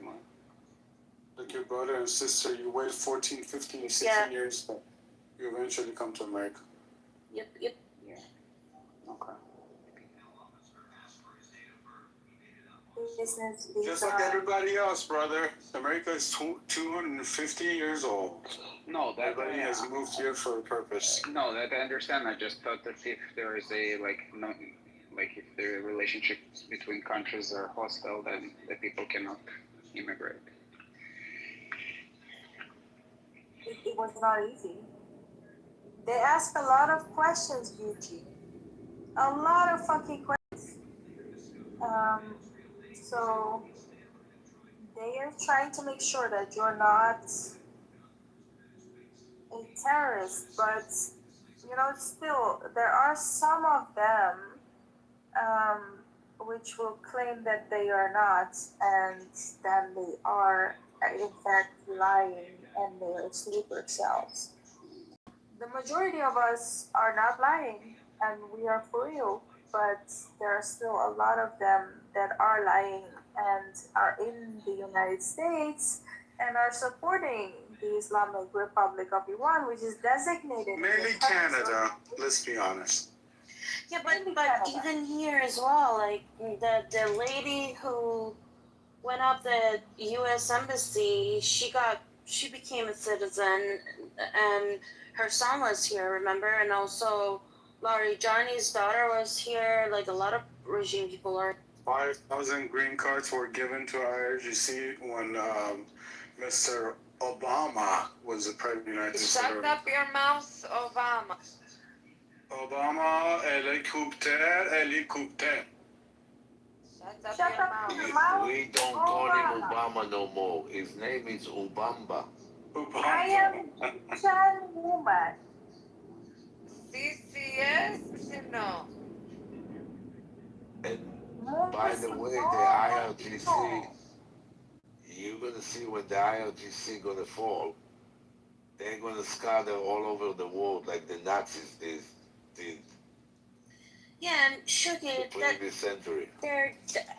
Like your brother and sister, you wait 14, 15, 16 years, but you eventually come to America.
Yep.
Yeah. Okay.
Business
Just like everybody else, brother. America is 250 years old.
No, that
Everybody has moved here for a purpose.
No, that I understand. I just thought that if there is a if the relationships between countries are hostile, then the people cannot immigrate.
It was not easy. They ask a lot of questions, Yuji. A lot of fucking questions. So they are trying to make sure that you're not a terrorist, but still there are some of them which will claim that they are not, and then they are in fact lying, and they are sleeper cells. The majority of us are not lying, and we are for real, but there are still a lot of them that are lying and are in the United States and are supporting the Islamic Republic of Iran, which is designated.
Mainly Canada, let's be honest.
Yeah, but even here as well, like the lady who went up the U.S. embassy, she became a citizen, and her son was here, remember? And also, Laurie Johnny's daughter was here. Like a lot of regime people are.
5,000 green cards were given to IRGC when Mr. Obama was the president of the United States.
Shut up your mouth, Obama.
Obama, helicopter.
Shut up your mouth.
We don't call him Obama no more. His name is Ubamba.
I am Chan woman.
CCS? No.
And by the way, the IRGC, you're gonna see when the IRGC gonna fall, they're gonna scatter all over the world like the Nazis did
Yeah, and Shuki,
the previous century.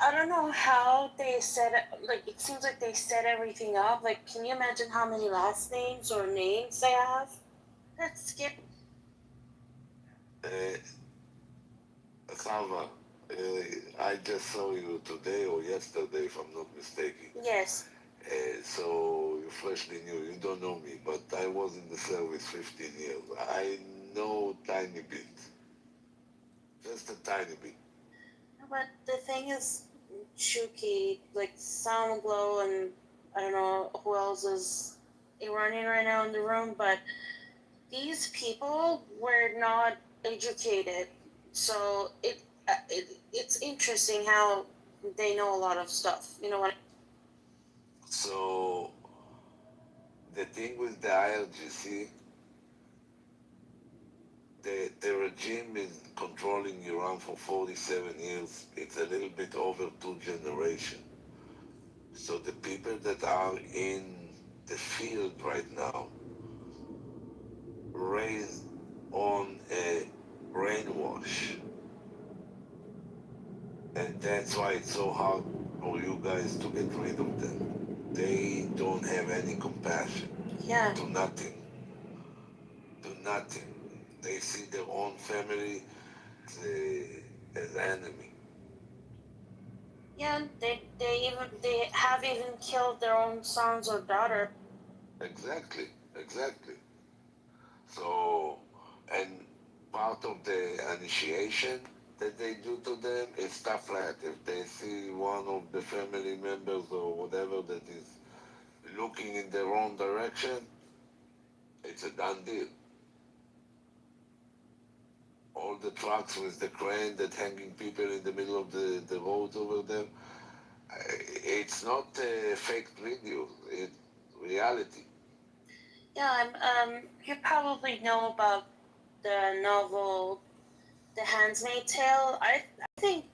I don't know how they set it, like, it seems like they set everything up. Like, can you imagine how many last names or names they have? That's scary.
Chava, I just saw you today or yesterday, if I'm not mistaken.
Yes.
So you're freshly new. You don't know me, but I was in the service 15 years. I know tiny bit. Just a tiny bit.
But the thing is, Shuki, like Soundglow, and I don't know who else is Iranian right now in the room, but these people were not educated. So it's interesting how they know a lot of stuff. You know what?
So the thing with the IRGC, the regime is controlling Iran for 47 years. It's a little bit over 2 generations. So the people that are in the field right now, raised on a brainwash. And that's why it's so hard for you guys to get rid of them. They don't have any compassion.
Yeah.
Do nothing. Do nothing. They see their own family as enemy.
Yeah, they have even killed their own sons or daughter.
Exactly. So, and part of the initiation that they do to them is stuff like if they see one of the family members or whatever that is looking in the wrong direction, it's a done deal. All the trucks with the crane that hanging people in the middle of the roads over there, it's not a fake video, it's reality.
Yeah, you probably know about the novel The Handmaid's Tale. I think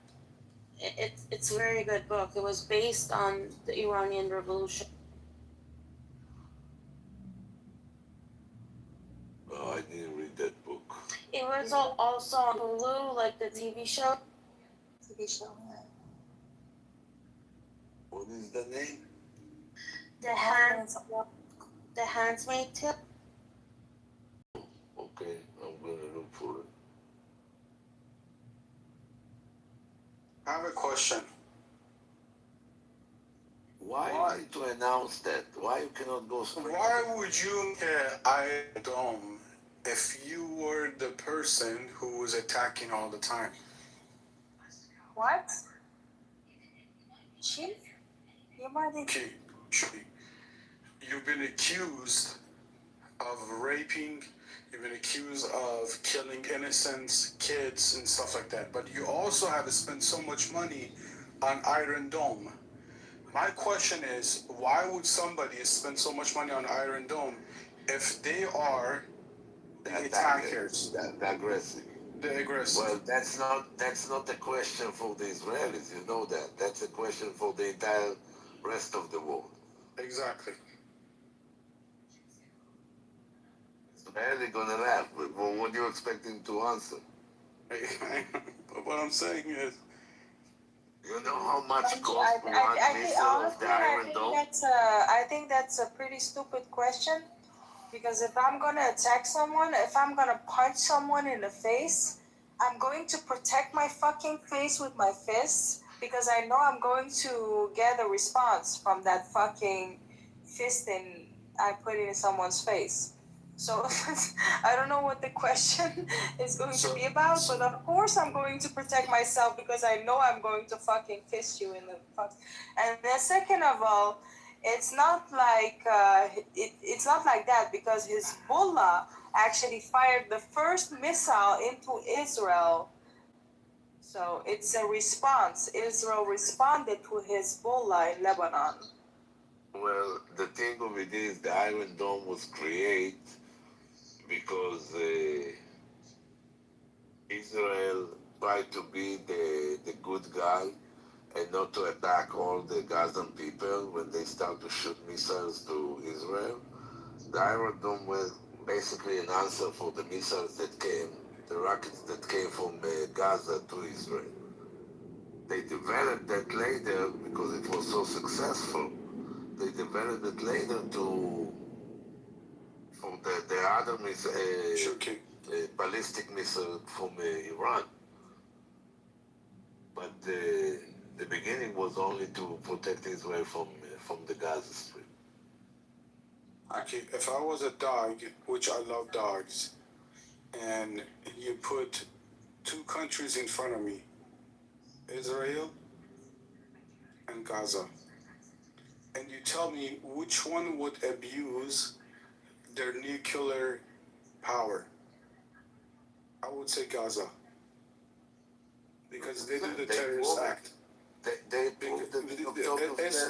it's a very good book. It was based on the Iranian Revolution.
Oh, I didn't read that book.
It was also on Hulu, like the TV show.
TV show, yeah.
What is the name?
The Handmaid's Tale.
Okay, I'm gonna look for it.
I have a question.
Why to announce that? Why you cannot go straight?
Why would you Iron Dome if you were the person who was attacking all the time?
What? Chief? You might be.
Okay, you've been accused of raping, you've been accused of killing innocents, kids, and stuff like that. But you also have spent so much money on Iron Dome. My question is, why would somebody spend so much money on Iron Dome if they are the attackers?
The aggressive.
The aggressive.
Well, that's not a question for the Israelis, you know that. That's a question for the entire rest of the world.
Exactly.
They're gonna laugh, but what do you expect him to answer?
What I'm saying is,
You know how much
I,
cost one
I think
missile of
honestly,
the Iron Dome?
I think that's a pretty stupid question. Because if I'm gonna attack someone, if I'm gonna punch someone in the face, I'm going to protect my fucking face with my fists because I know I'm going to get a response from that fucking fisting I put in someone's face. So I don't know what the question is going to be about, but of course I'm going to protect myself because I know I'm going to fucking fist you in the fuck. And then second of all, it's not like it's not like that because Hezbollah actually fired the first missile into Israel. So it's a response. Israel responded to Hezbollah in Lebanon.
Well, the thing of it is, the Iron Dome was created because Israel tried to be the good guy and not to attack all the Gazan people when they start to shoot missiles to Israel. The Iron Dome was basically an answer for the missiles that came, the rockets that came from Gaza to Israel. They developed that later because it was so successful. They developed it later for the other ballistic missile from Iran. But the beginning was only to protect Israel from the Gaza Strip.
Okay, if I was a dog, which I love dogs, and you put two countries in front of me, Israel and Gaza, and you tell me which one would abuse their nuclear power, I would say Gaza. Because they do the terrorist act.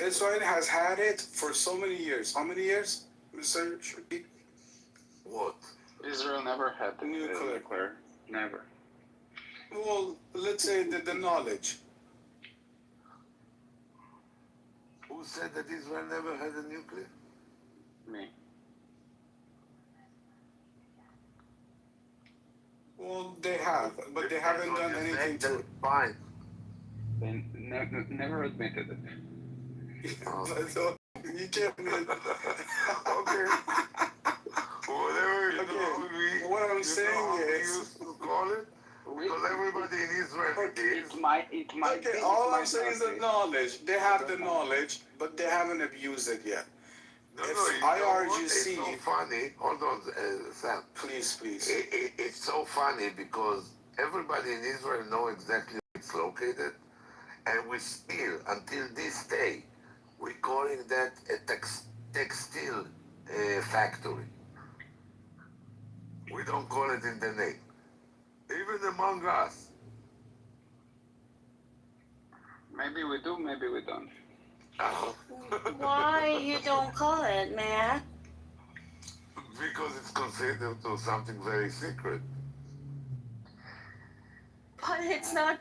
Israel has had it for so many years. How many years, Mr. Shaki?
What?
Israel never had the nuclear. Never.
Well, let's say the knowledge.
Who said that Israel never had a nuclear?
Me.
Well, they have, but they haven't done anything to it.
Fine.
They never admitted it.
You can't.
Okay. Whatever you know, what I'm saying is, to call it, because everybody in Israel
it might
okay,
be.
all I'm saying is the knowledge. They have the knowledge, but they haven't abused it yet.
No,
if
IRGC,
it's
so funny. Hold on, Sam.
Please.
It's so funny because everybody in Israel know exactly where it's located, and we still, until this day, we're calling that a textile factory. We don't call it in the name. Even among us.
Maybe we do, maybe we don't.
Why you don't call it, man?
Because it's considered to something very secret.
But it's not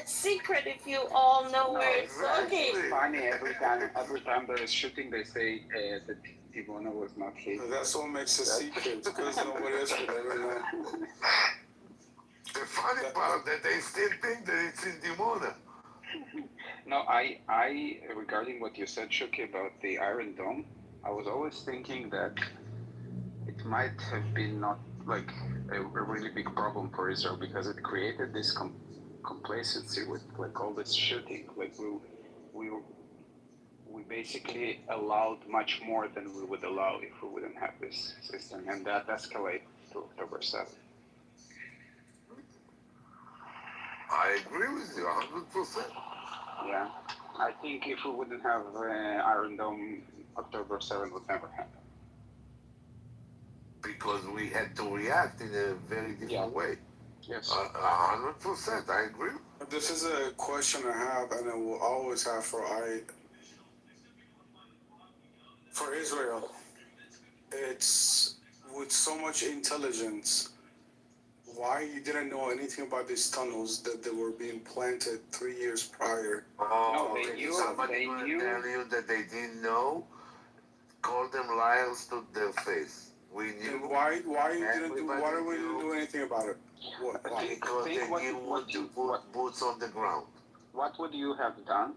a secret if you all know where it's located.
It's funny, every time there is shooting, they say that Ivona was not here.
That's what makes a secret, because nobody else would ever know.
The funny part that they still think that it's in Dimona.
No, I regarding what you said, Shuki, about the Iron Dome, I was always thinking that it might have been not like a really big problem for Israel because it created this complacency with like all this shooting. Like we basically allowed much more than we would allow if we wouldn't have this system, and that escalated to October 7th.
I agree with you 100%.
Yeah, I think if we wouldn't have Iron Dome, October 7th would never happen.
Because we had to react in a very different way.
Yes.
100%, I agree.
This is a question I have, and I will always have for Israel. It's with so much intelligence. Why you didn't know anything about these tunnels that they were being planted 3 years prior?
No, they knew.
Somebody tell you that they didn't know. Call them liars to their face. We knew.
Then why didn't do anything about it? Why?
Because they didn't want to put boots on the ground.
what would you have done?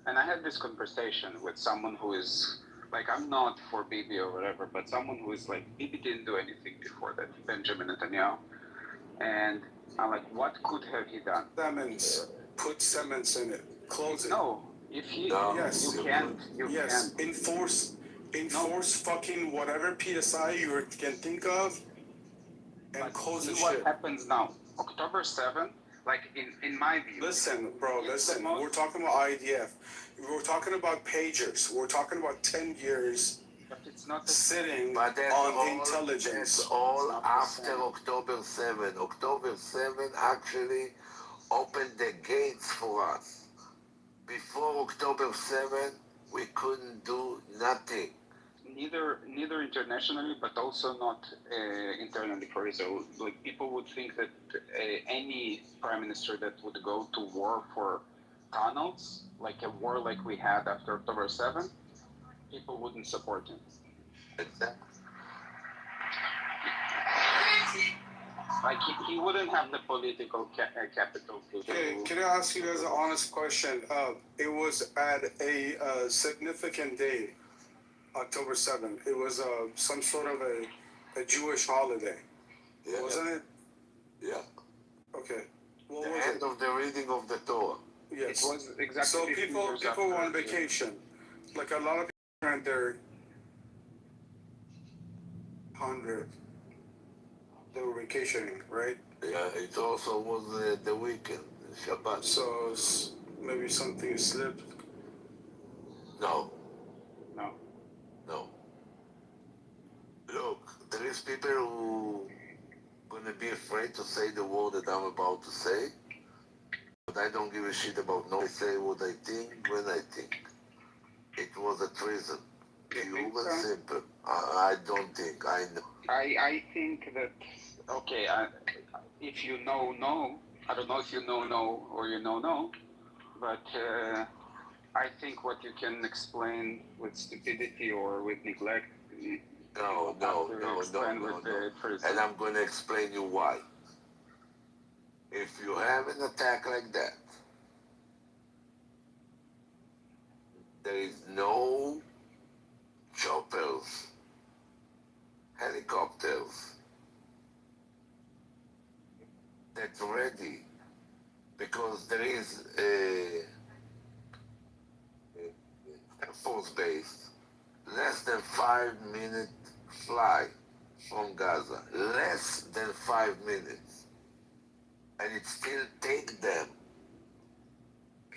And I had this conversation with someone who is like, I'm not for Bibi or whatever, but someone who is like, Bibi didn't do anything before that, Benjamin Netanyahu. And I'm like, what could have he done?
Cements. Put cements in it. Close it.
No, if he,
Yes.
you can't,
Yes. Enforce fucking whatever PSI you can think of, and
but
close the
see what
shit.
happens now. October 7th, like in my view.
Listen, bro, listen. We're talking about IDF. We're talking about pagers. We're talking about 10 years
But it's not
sitting
But that's
on
all,
intelligence.
that's all after October 7. October 7 actually opened the gates for us. Before October 7, we couldn't do nothing.
Neither internationally, but also not internally for Israel. Like people would think that any prime minister that would go to war for tunnels, like a war like we had after October 7, people wouldn't support him.
Exactly.
Like he wouldn't have the political capital to.
Okay, can I ask you guys an honest question? It was at a significant day, October 7th. It was some sort of a Jewish holiday, wasn't it?
Yeah.
Okay. What
The
was
end
it?
of the reading of the Torah.
Yes.
It was exactly
So
15
people
years
were on
after-
vacation. Like a lot of people had their 100. They were vacationing, right?
Yeah, it also was the weekend, Shabbat.
So maybe something slipped.
No,
No.
no. Look, there is people who gonna be afraid to say the word that I'm about to say, but I don't give a shit about no. I say what I think when I think. It was a treason. Pure and simple. I don't think. I know.
I think that okay. If you know, I don't know if you know or you know, but I think what you can explain with stupidity or with neglect.
No. And I'm going to explain you why. If you have an attack like that, there is no choppers, helicopters that's ready, because there is a Air Force base less than 5-minute fly from Gaza, less than 5 minutes, and it still takes them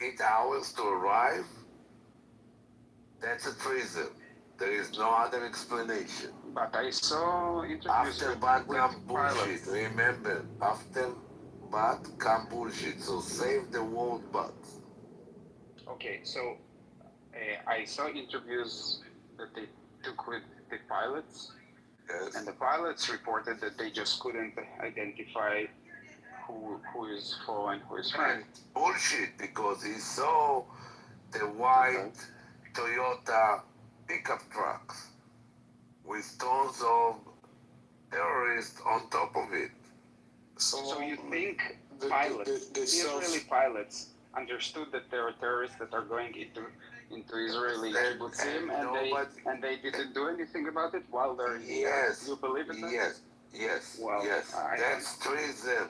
8 hours to arrive. That's a treason. There is no other explanation.
But I saw interviews
after bad come bullshit. Remember, after bad come bullshit. So save the word bad.
Okay, so I saw interviews that they took with the pilots,
yes.
And the pilots reported that they just couldn't identify who is foe and who is friend.
Bullshit, because he saw the white Toyota pickup trucks with tons of terrorists on top of it.
So you think pilots, Israeli pilots, understood that there are terrorists that are going into Israeli kibbutzim and they didn't do anything about it while they're here?
Yes.
You believe in that?
Yes.
Well,
yes. That's treason.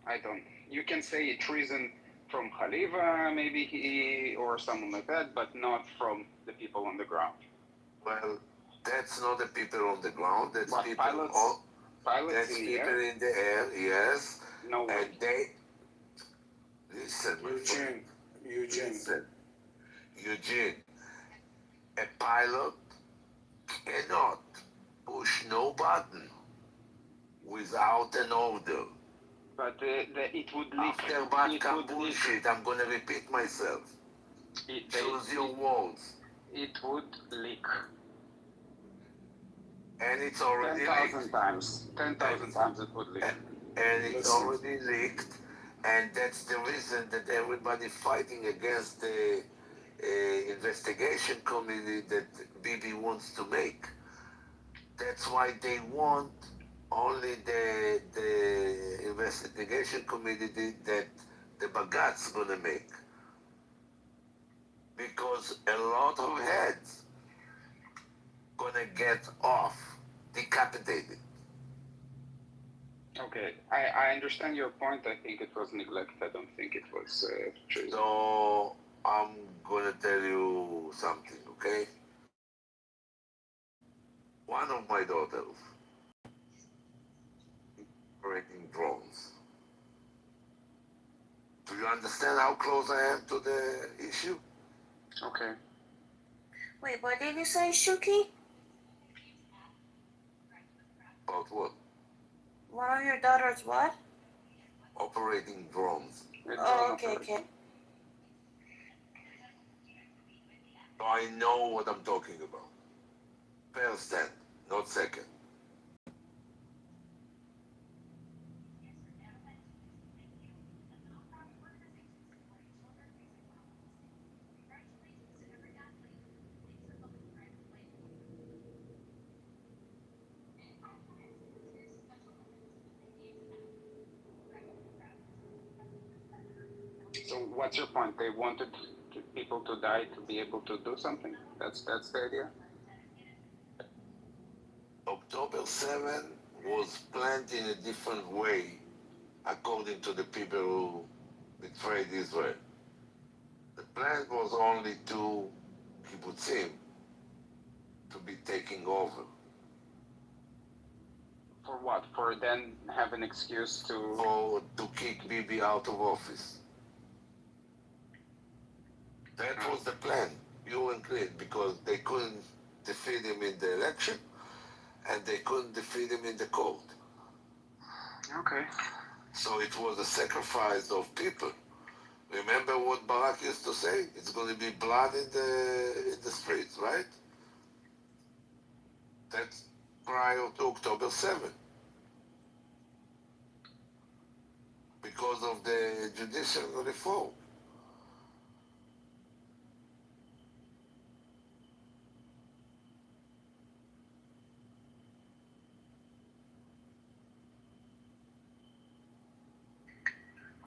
I don't. You can say treason from Khalifa, maybe or someone like that, but not from the people on the ground.
Well, that's not the people on the ground. That's
but
people.
Pilots
that's
in the
people
air?
in the air. Yes.
No way.
And they listen. Eugene. A pilot cannot push no button without an order.
But it would leak.
After bad come bullshit, I'm going to repeat myself. Choose your words.
It would leak.
And it's already
10,000 times. 10,000 times it would leak.
And it's already leaked. And that's the reason that everybody fighting against the investigation committee that Bibi wants to make. That's why they want only the investigation committee that the Bagat's gonna make. because a lot of heads gonna get off, decapitated.
Okay, I understand your point. I think it was neglect. I don't think it was chosen.
So I'm gonna tell you something, okay? One of my daughters operating drones. Do you understand how close I am to the issue?
Okay.
Wait, what did you say, Shuki?
About what?
One of your daughters what?
Operating drones.
Oh, okay, okay.
So I know what I'm talking about. First hand, not second.
So what's your point? They wanted people to die to be able to do something? That's the idea?
October 7 was planned in a different way according to the people who betrayed Israel. The plan was only to kibbutzim to be taking over.
For what? For then have an excuse to...
Or to kick Bibi out of office. That was the plan, pure and clear, because they couldn't defeat him in the election and they couldn't defeat him in the court.
Okay.
So it was a sacrifice of people. Remember what Barak used to say? It's going to be blood in the streets, right? That's prior to October 7. Because of the judicial reform.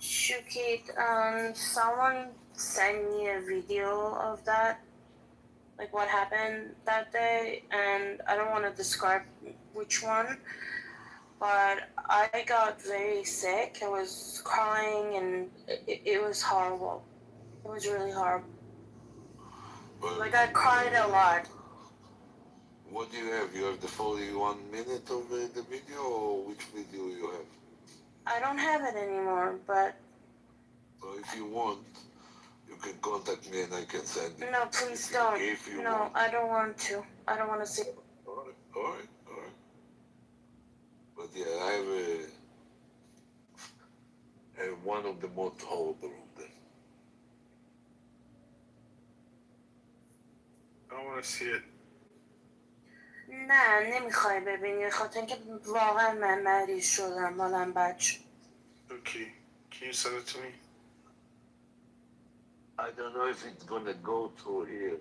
Shukit, someone sent me a video of that, like what happened that day, and I don't want to describe which one, but I got very sick. I was crying, and it was horrible. It was really horrible. Like, I cried a lot.
What do you have? You have the 41 minute of the video, or which video you have?
I don't have it anymore, but...
So if you want, you can contact me and I can send it.
No, please don't.
If you
No,
want.
I don't want to. I don't want to see it.
Alright. But yeah, I have one of the most horrible of them.
I don't want to see it.
نه نمیخوای ببینی خاطر اینکه واقعا من مریض شدم حالم بد شد.
Okay. Can you send it to me?
I don't know if it's gonna go through here.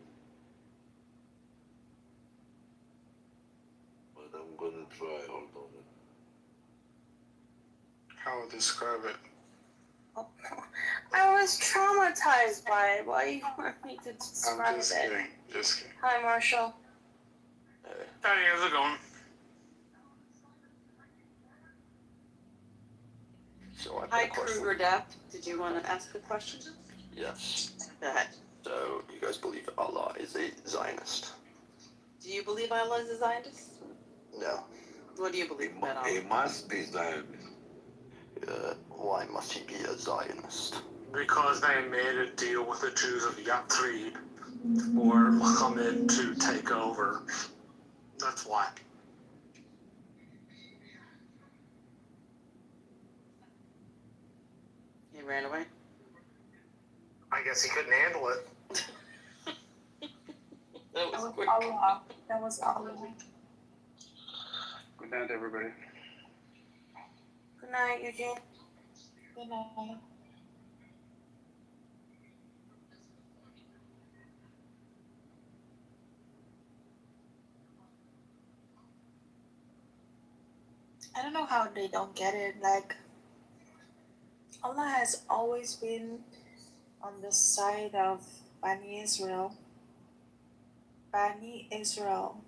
But I'm gonna try, hold on.
How would describe it?
I was traumatized by it. Why do you want me to describe
I'm just
it?
kidding. Just kidding.
Hi, Marshall.
Hey, how's it going?
So I've got
Hi,
a question.
Kruger Depp. Did you want to ask a question?
Yes.
Go ahead.
So you guys believe Allah is a Zionist?
Do you believe Allah is a Zionist?
No.
What do you believe about Allah?
He must be Zionist.
Why must he be a Zionist?
Because they made a deal with the Jews of Yathrib for Muhammad to take over. That's why.
He ran away?
I guess he couldn't handle it.
That was quick.
Allah. That was Allah.
Good night, everybody.
Good night, Eugene.
Good night. I don't know how they don't get it. Like, Allah has always been on the side of Bani Israel. Bani Israel,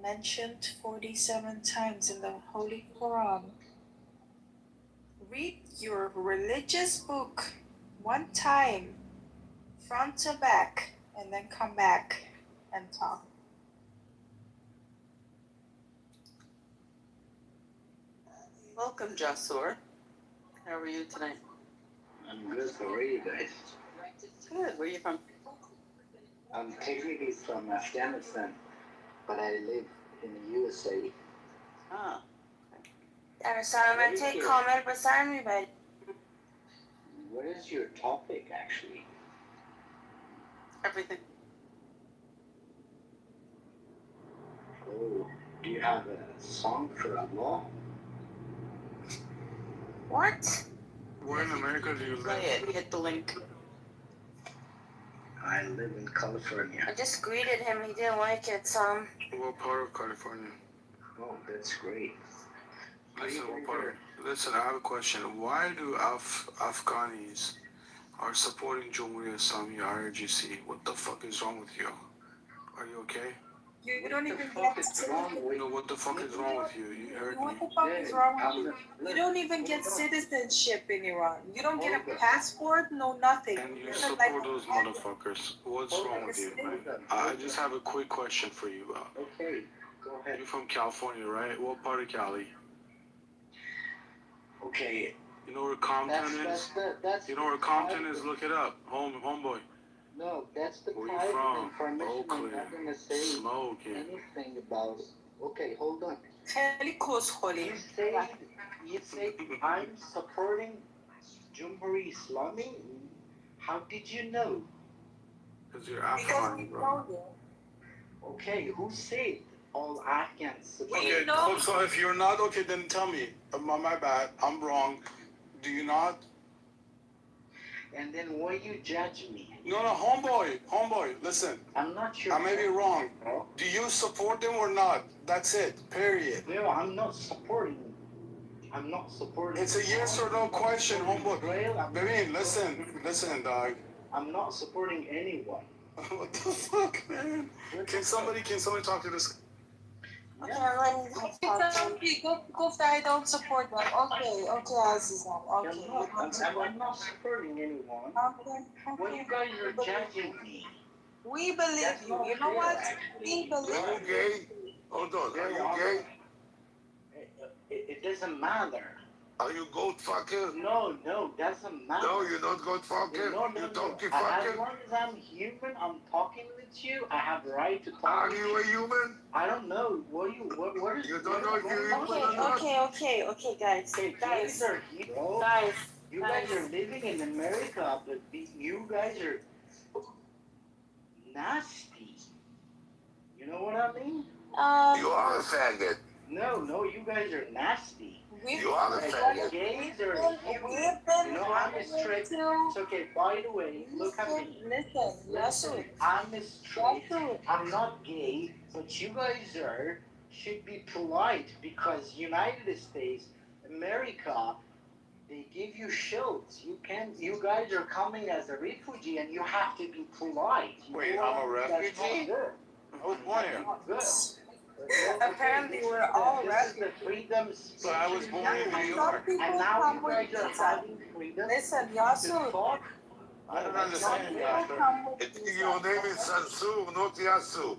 mentioned 47 times in the Holy Quran. Read your religious book one time, front to back, and then come back and talk.
Welcome, Jasur. How are you tonight?
I'm good. How are you guys?
Good. Where are you from?
I'm technically from Afghanistan, but I live in the USA.
Ah.
Take comment beside me, but
What is your topic, actually?
Everything.
Oh, do you have a song for Allah?
what?
Where in America do you
Play
live?
it. Hit the link.
I live in California.
I just greeted him. He didn't like it, so.
What part of California?
Oh, that's great.
Listen, what part? Listen, I have a question. Why do Afghanis are supporting Jumhuriyat Islami IRGC? What the fuck is wrong with you? Are you okay?
You don't even get citizenship.
No, what the fuck is wrong with you? You heard me.
What the fuck is wrong with you? You don't even get citizenship in Iran. You don't get a passport, no nothing.
And you support those motherfuckers. What's wrong with you, man? I just have a quick question for you.
Okay, go ahead.
You're from California, right? What part of Cali?
Okay.
You know where Compton is? You know where Compton is? Look it up. Homeboy.
No, that's the
Where you
private
from?
information.
Oakland.
I'm not gonna say
Smoking.
anything about. Okay, hold on. You say I'm supporting Jumhuri Islami? How did you know?
Because you're Afghan, bro.
Okay, who said all Afghans support?
Okay, so if you're not, okay, then tell me. My bad. I'm wrong. Do you not?
And then why you judge me?
No, homeboy, listen.
I'm not sure.
I may be wrong. Do you support them or not? That's it, period.
No, I'm not supporting. I'm not supporting.
It's a yes or no question, homeboy. Baby, listen, dog.
I'm not supporting anyone.
What the fuck, man? Can somebody talk to this?
Okay, go I don't support them. Okay, Azizan. Okay.
I'm not supporting anyone.
Okay.
Why you guys are judging me?
We believe you. You know what? We believe
Are you gay? Hold on. Are you gay?
It doesn't matter.
Are you goat fucker?
No, doesn't matter.
No, you're not goat fucker?
No.
You donkey
As
fucker?
long as I'm human, I'm talking with you, I have right to talk
Are
with
you a human?
I don't know. What is
You don't know if you're human or not?
Okay, guys.
Guys are heroes.
Guys.
You guys are living in America, but you guys are nasty. You know what I mean?
You are a faggot.
No, you guys are nasty.
You are a faggot.
Gays are human. You know, I'm straight. It's okay. By the way, look at me. Listen, I'm straight. I'm not gay, but you guys should be polite because United States, America, they give you shields. You guys are coming as a refugee and you have to be polite.
Wait, I'm a refugee?
That's not good.
Who's born here?
Not good.
Apparently, we're all
This is the freedom speech.
So I was born in New York.
And now you guys are having freedom
Listen,
to
Yasu.
talk.
I don't understand, Yasser. Your name is Sansur, not Yasu.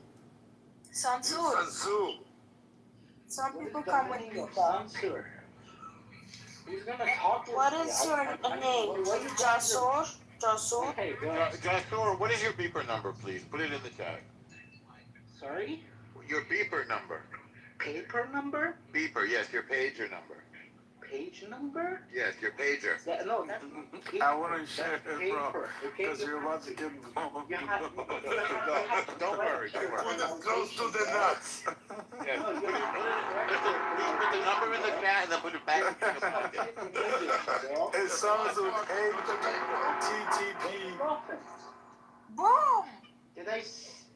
Sansur.
Sansur.
Some people come with you.
Sansur. Who's gonna talk with
What
me?
is your name? Jasur? Jasur?
Okay,
Jasur, what is your beeper number, please? Put it in the chat.
Sorry?
Your beeper number.
Paper number?
Beeper, yes, your pager number.
Page number?
Yes, your pager.
No, that's
I want to share it, bro. Because you're about to get blown.
Don't worry. Put it close to the nuts. Yes. Please put the number in the chat and then put it back in the pocket.
It sounds with HTTP.
Boom!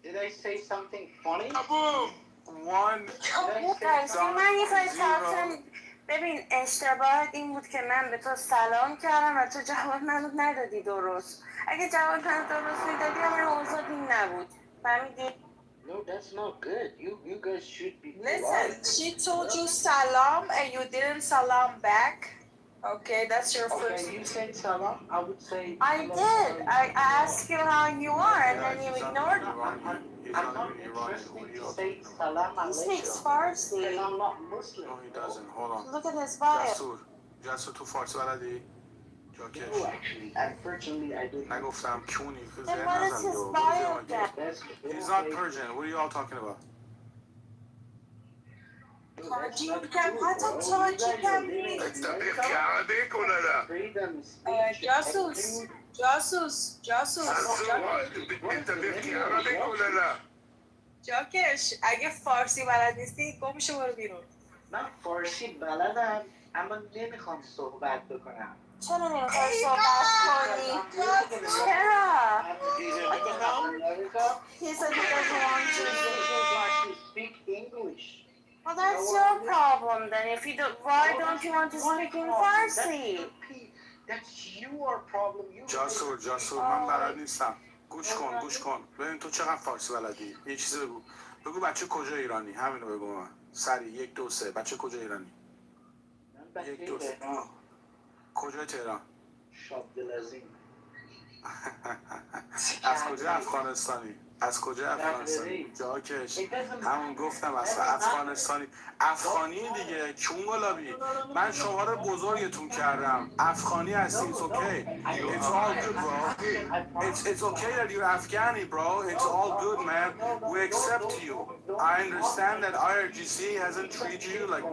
Did I say something funny?
Boom!
One.
Guys, do you mind if I talk to him? ببین اشتباهت این بود که من به تو سلام کردم و تو جواب منو ندادی درست. اگه جواب منو درست میدادی همین اوضاع این نبود. فهمیدی؟
No, that's not good. You guys should be
Listen,
polite.
she told you salam and you didn't salam back. Okay, that's your
Okay,
first.
you said salam. I would say.
I did. I asked you how you are and then you
He's not
ignored
even
me.
Iranian. He's
I'm
not
not
even Iranian.
interested
What are
to
y'all
say
talking about?
salam
He
alaikum.
speaks Farsi.
Because I'm not Muslim.
No, he doesn't. Hold on.
Look at his bio.
جسور تو فارسی بلدی؟ جاکش.
No, actually, unfortunately, I don't.
نگفتم کونی که
Then
زیر
what is
نزن
his
دو.
bio then?
That's
He's not Persian. What are y'all talking about?
جاکش اگه فارسی بلد نیستی گم شو برو بیرون.
من فارسی بلدم اما نمیخوام صحبت بکنم.
چرا نمیخوای صحبت کنی؟ چرا؟ He said he doesn't want to
speak English.
Well, that's your problem then. If you don't, why don't you want to speak in Farsi?
That's your problem.
جاسور من بلد نیستم. گوش کن. ببین تو چقدر فارسی بلدی؟ یه چیزی بگو بچه کجا ایرانی؟ همینو بگو من. سریع 1 2 3 بچه کجا ایرانی؟ 1 2 3 کجا تهران؟
شابدلعظیم.
از کجا افغانستانی؟ جاکش همون گفتم اصلا افغانی دیگه چونگلابی من شما رو بزرگتون کردم افغانی هستی. It's okay. It's all good bro. It's okay that you're Afghani bro. It's all good man. We accept you. I understand that IRGC hasn't treated you like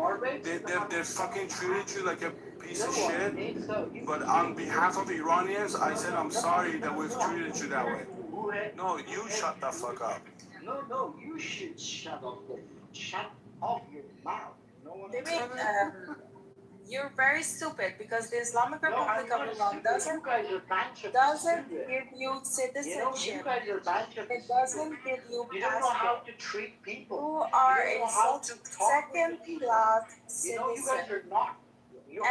they fucking treated you like a piece of shit. But on behalf of Iranians, I said I'm sorry that we've treated you that way. No, you shut the fuck up.
No, you should shut off your mouth.
You're very stupid because the Islamic Republic of Iran doesn't give you citizenship. It doesn't give you
You don't know how to treat people.
You are a second-class citizen.
You guys are not. You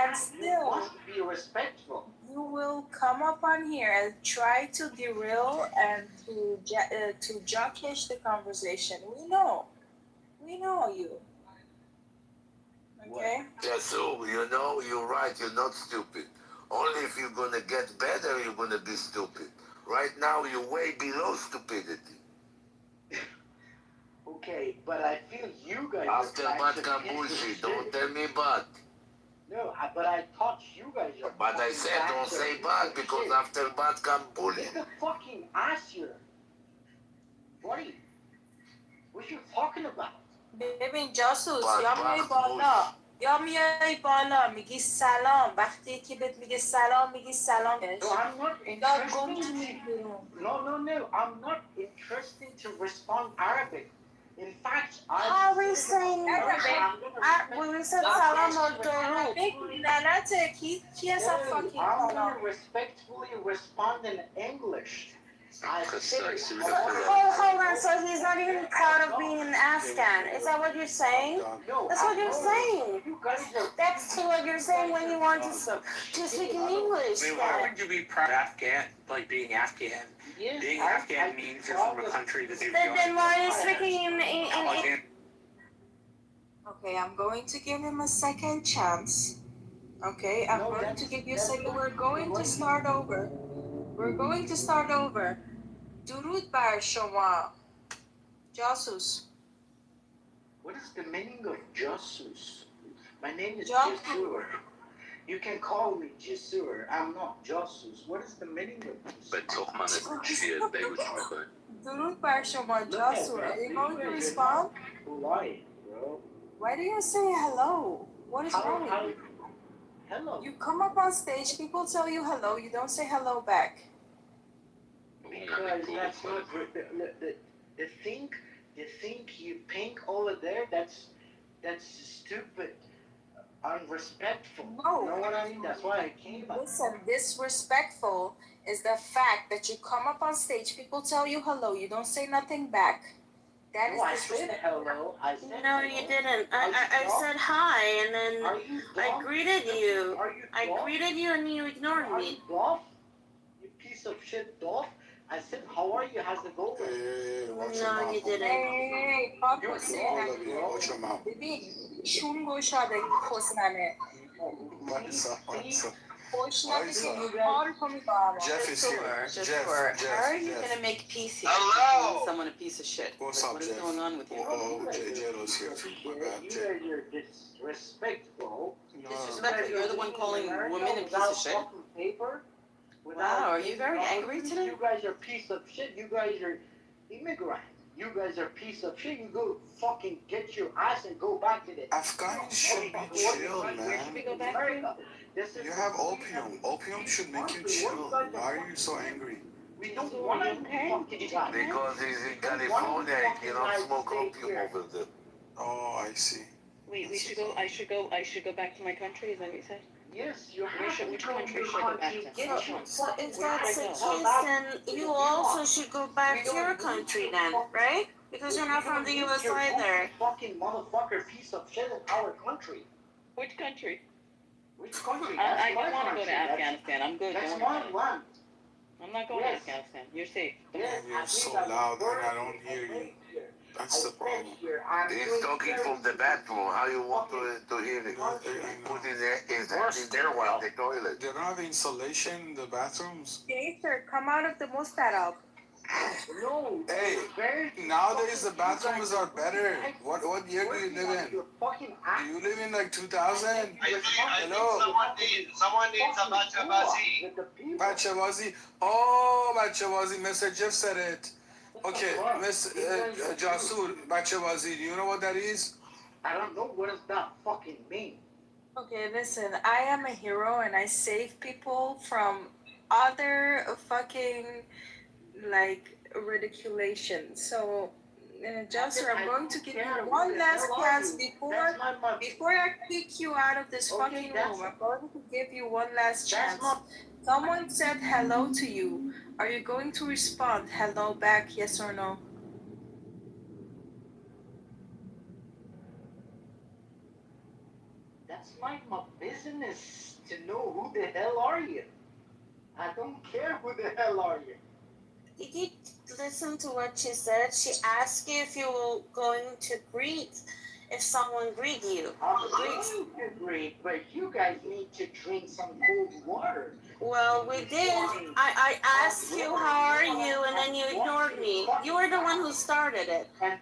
must be respectful.
You will come up on here and try to derail and to jockish the conversation. We know you. Okay?
Yeah, so, you're right, you're not stupid. Only if you're gonna get better, you're gonna be stupid. Right now, you're way below stupidity.
Okay, but I feel you guys
After bad come bullshit, don't tell me bad.
No, but I thought you guys are.
But I said don't say bad because after bad come bullying.
Get the fucking ass here. Buddy, what you talking about?
ببین جاسوس یا میای بالا میگی سلام وقتی که بهت میگه سلام میگی سلام.
No, I'm not interested. No, I'm not interested to respond Arabic. In fact,
how are we saying Arabic? We said salam or darud.
He has a fucking
I'm gonna respectfully respond in English.
Hold on, so he's not even proud of being an Afghan. Is that what you're saying?
No,
that's what you're saying. That's what you're saying when you want to speak in English.
I mean, why would you be proud of Afghan, like being Afghan?
Yes,
being Afghan means you're from a country that they've
Then why are you speaking in
Okay, I'm going to give him a second chance. Okay, I'm going to give you a second. We're going to start over. درود بر شما. جاسوس.
What is the meaning of jasus? My name is Jasur. You can call me Jasur. I'm not jasus. What is the meaning of this?
درود بر شما جاسور. Are you going to respond?
Why, bro?
Why do you say hello? What is wrong with you?
Hello.
You come up on stage, people tell you hello, you don't say hello back.
Because that's not the thing you pink over there. That's stupid, unrespectful.
No.
You know what I mean? That's why I came up.
Listen, disrespectful is the fact that you come up on stage, people tell you hello, you don't say nothing back. That is
No, I said
disrespectful.
hello. I said
No,
hello.
you didn't.
Are you
I
dumb?
said hi, and then
Are you
I
dumb?
greeted you.
Are you
I
dumb?
greeted you, and you ignored
Are you
me.
dumb? You piece of shit dog. I said, how are you? How's it going?
Hey, watch your
No,
mouth.
you didn't.
Hey, fuck
You
what's
All
saying?
of you, watch your mouth.
Baby, shungo shade kosnane.
Marisa, Marisa.
Boşuna bir
Marisa.
harika bir bağ var.
Jeff is here.
Just
Jeff,
for,
Jeff,
how are you
Jeff.
gonna make peace here?
Hello!
Calling someone a piece of shit.
What's
Like,
up,
what is
Jeff?
going on with you?
Oh, J-Lo's here too. My bad,
You
Jay.
guys are disrespectful.
Disrespectful, you're the one calling women a piece of shit?
Paper,
Wow, are you very angry today?
You guys are piece of shit. You guys are immigrant. You guys are piece of shit. You go fucking get your ass and go back to the
Afghans should be chill, man.
go back
America. This is
You have opium. Opium should make you chill. Why are you so angry?
We don't want to fucking die.
Because he's in California, he cannot smoke opium over there.
Oh, I see.
Wait, I should go back to my country, is that what you said?
Yes, you have
Which country should I go back to?
Get you.
So if
Where
that's
should
the
I
case,
go?
then you also should go back to your country then, right? Because you're not from the US either.
Fucking motherfucker piece of shit in our country.
Which country?
Which country?
I don't want to go to Afghanistan. I'm good.
That's
Don't
my
worry about
land.
it. I'm not going to Afghanistan. You're safe.
Yes,
You're so loud and I don't hear you. That's the problem.
He's talking from the bathroom. How you want to hear it? Put his hand in the toilet.
They don't have insulation in the bathrooms.
Gator, come out of the mustard.
No.
Hey, nowadays the bathrooms are better. What year do you live in? Do you live in like 2000? Hello?
Someone needs a bachabazi.
Bachabazi. Oh, Bachabazi. Mr. Jeff said it. Okay, Miss Jasur, Bachabazi. Do you know what that is?
I don't know what does that fucking mean.
Okay, listen, I am a hero and I save people from other fucking like ridiculation. So, Jasper, I'm going to give you one last chance before I kick you out of this fucking room. I'm going to give you one last chance. Someone said hello to you. Are you going to respond hello back, yes or no?
That's my business to know who the hell are you. I don't care who the hell are you.
Did you listen to what she said? She asked you if you were going to greet, if someone greet you.
I'm going to greet, but you guys need to drink some cold water.
Well, we did. I asked you how are you, and then you ignored me. You were the one who started it. I'm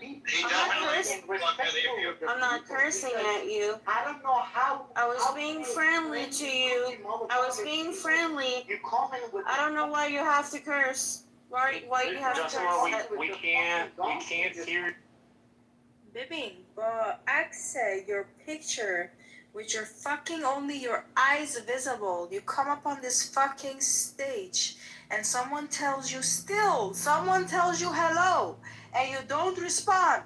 not cursing at you.
I don't know how.
I was being friendly to you. I was being friendly. I don't know why you have to curse. Why you have to curse?
We can't hear.
Bibing, but access your picture with your fucking only your eyes visible. You come up on this fucking stage and someone tells you hello and you don't respond.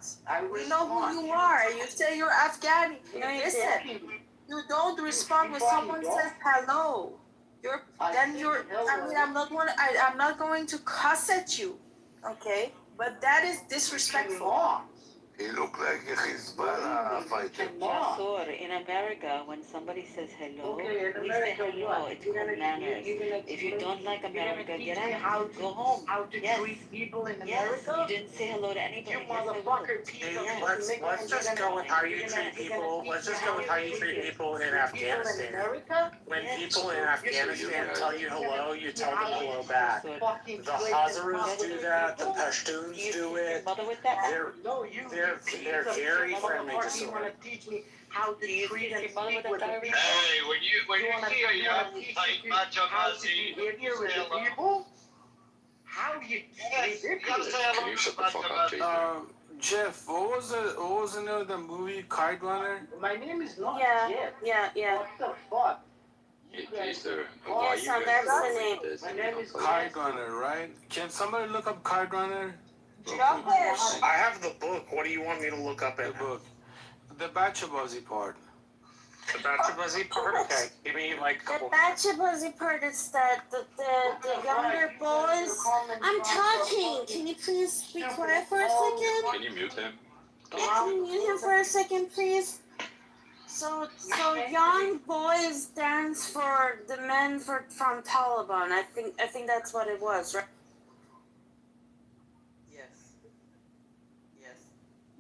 We know who you are. You say you're Afghani.
No, you
Listen,
didn't.
you don't respond when someone says hello. I'm not going to cuss at you, okay? But that is disrespectful.
He looked like a Hezbollah fighter.
Jasur, in America, when somebody says hello, we say hello. It's called manners. If you don't like America, get out. Go home. Yes.
People in
Yes. You didn't say hello to anybody.
You motherfucker piece of shit.
Let's just go with how you treat people. Let's just go with how you treat people in Afghanistan. When people in Afghanistan tell you hello, you tell them hello back. The Hazaras do that. The Pashtuns do it. They're very friendly to Sora.
How to treat and speak with the people.
Hey, when you see a young like bachabazi,
people? How you ridiculous.
Can you shut the fuck up, Jake?
Jeff, what was the name of the movie Kite Runner?
My name is not
Yeah,
Jeff.
yeah.
What the fuck?
Yes, that's the name.
My name is
Kite Runner, right? Can somebody look up Kite Runner?
I have the book. What do you want me to look up
The
in?
book. The Bachabazi part.
The Bachabazi part? Okay. You mean like
The Bachabazi part is that the younger boys. I'm talking. Can you please be quiet for a second?
Can you mute him?
Yeah, can you mute him for a second, please? So young boys dance for the men from Taliban. I think that's what it was, right?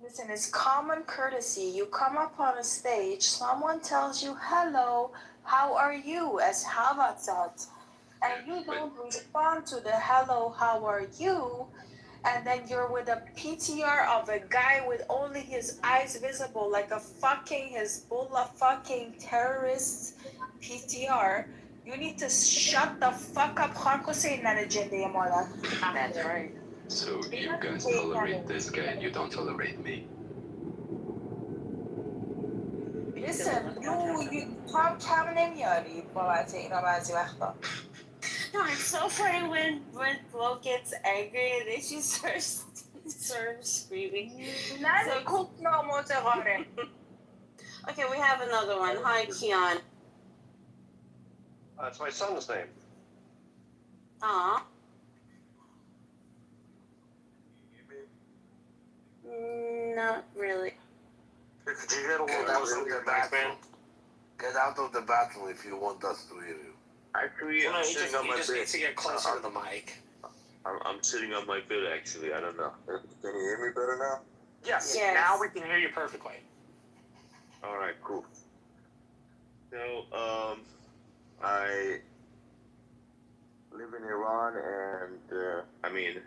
Listen, it's common courtesy. You come up on a stage, someone tells you hello, how are you, as Havatzat, and you don't respond to the hello, how are you, and then you're with a PTR of a guy with only his eyes visible, like a fucking Hezbollah fucking terrorist PTR. You need to shut the fuck up.
That's right. So you guys tolerate this guy and you don't tolerate me.
Listen, you talk Kaminem Yari,
No, it's so funny when Flo gets angry and then she starts screaming. Okay, we have another one. Hi, Keon.
That's my son's name.
Aw. Not really.
Could you get a little closer to the bathroom? Get out of the bathroom if you want us to hear you.
Actually, I'm sitting on my bed. Needs to get closer to the mic.
I'm sitting on my bed, actually. I don't know. Can you hear me better now?
Yes. Now we can hear you perfectly.
All right, cool. So, I live in Iran, and I mean,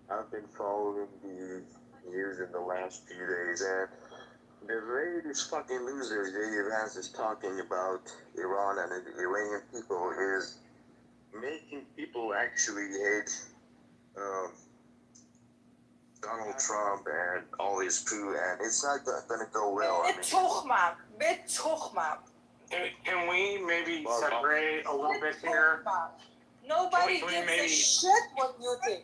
I've been following the news in the last few days, and the way this fucking loser, J.D. Vance, is talking about Iran and the Iranian people is making people actually hate Donald Trump and all his crew, and it's not going to go well.
Can we maybe separate a little bit here?
Nobody
Can we
gives
maybe-
a shit what you think.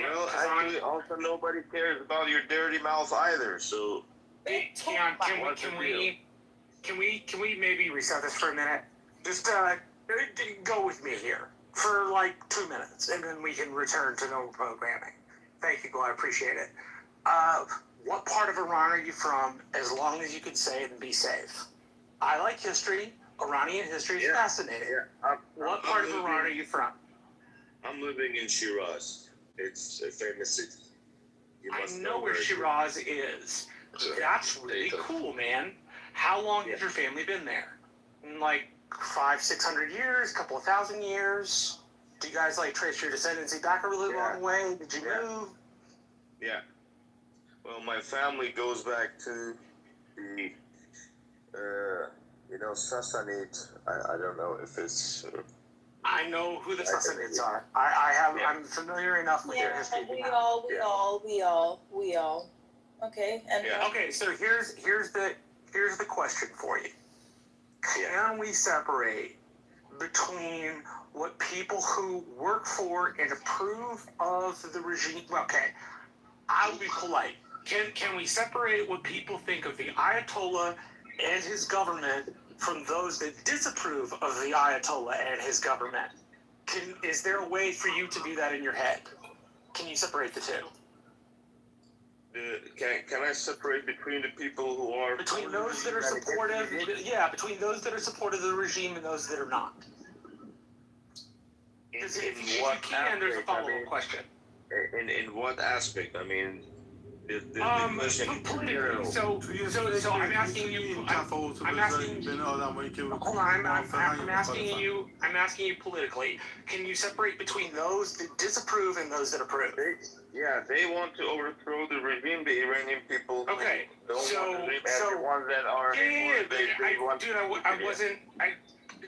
Well, actually, also nobody cares about your dirty mouth either. So,
Keon, can we maybe reset this for a minute? Just go with me here for like 2 minutes, and then we can return to normal programming. Thank you, I appreciate it. What part of Iran are you from? As long as you can say it and be safe. I like history. Iranian history is fascinating.
Yeah,
what part of Iran are you from?
I'm living in Shiraz. It's a famous city.
I know where Shiraz is. That's really cool, man. How long has your family been there? Like 500-600 years, couple of thousand years? Do you guys like trace your descendancy back a really long way? Did you move?
Yeah. Well, my family goes back to the, Sassanid. I don't know if it's.
I know who the Sassanids are. I'm familiar enough with their history.
We all. Okay. And
Okay, so here's the question for you. Can we separate between what people who work for and approve of the regime? Okay, I'll be polite. Can we separate what people think of the Ayatollah and his government from those that disapprove of the Ayatollah and his government? Is there a way for you to do that in your head? Can you separate the two?
Can I separate between the people who are
between those that are supportive? Yeah, between those that are supportive of the regime and those that are not. If you can, there's a follow-up question.
In what aspect? I mean,
politically. So I'm asking you. I'm asking you politically. Can you separate between those that disapprove and those that approve?
They want to overthrow the regime. The Iranian people.
Okay.
The ones that are.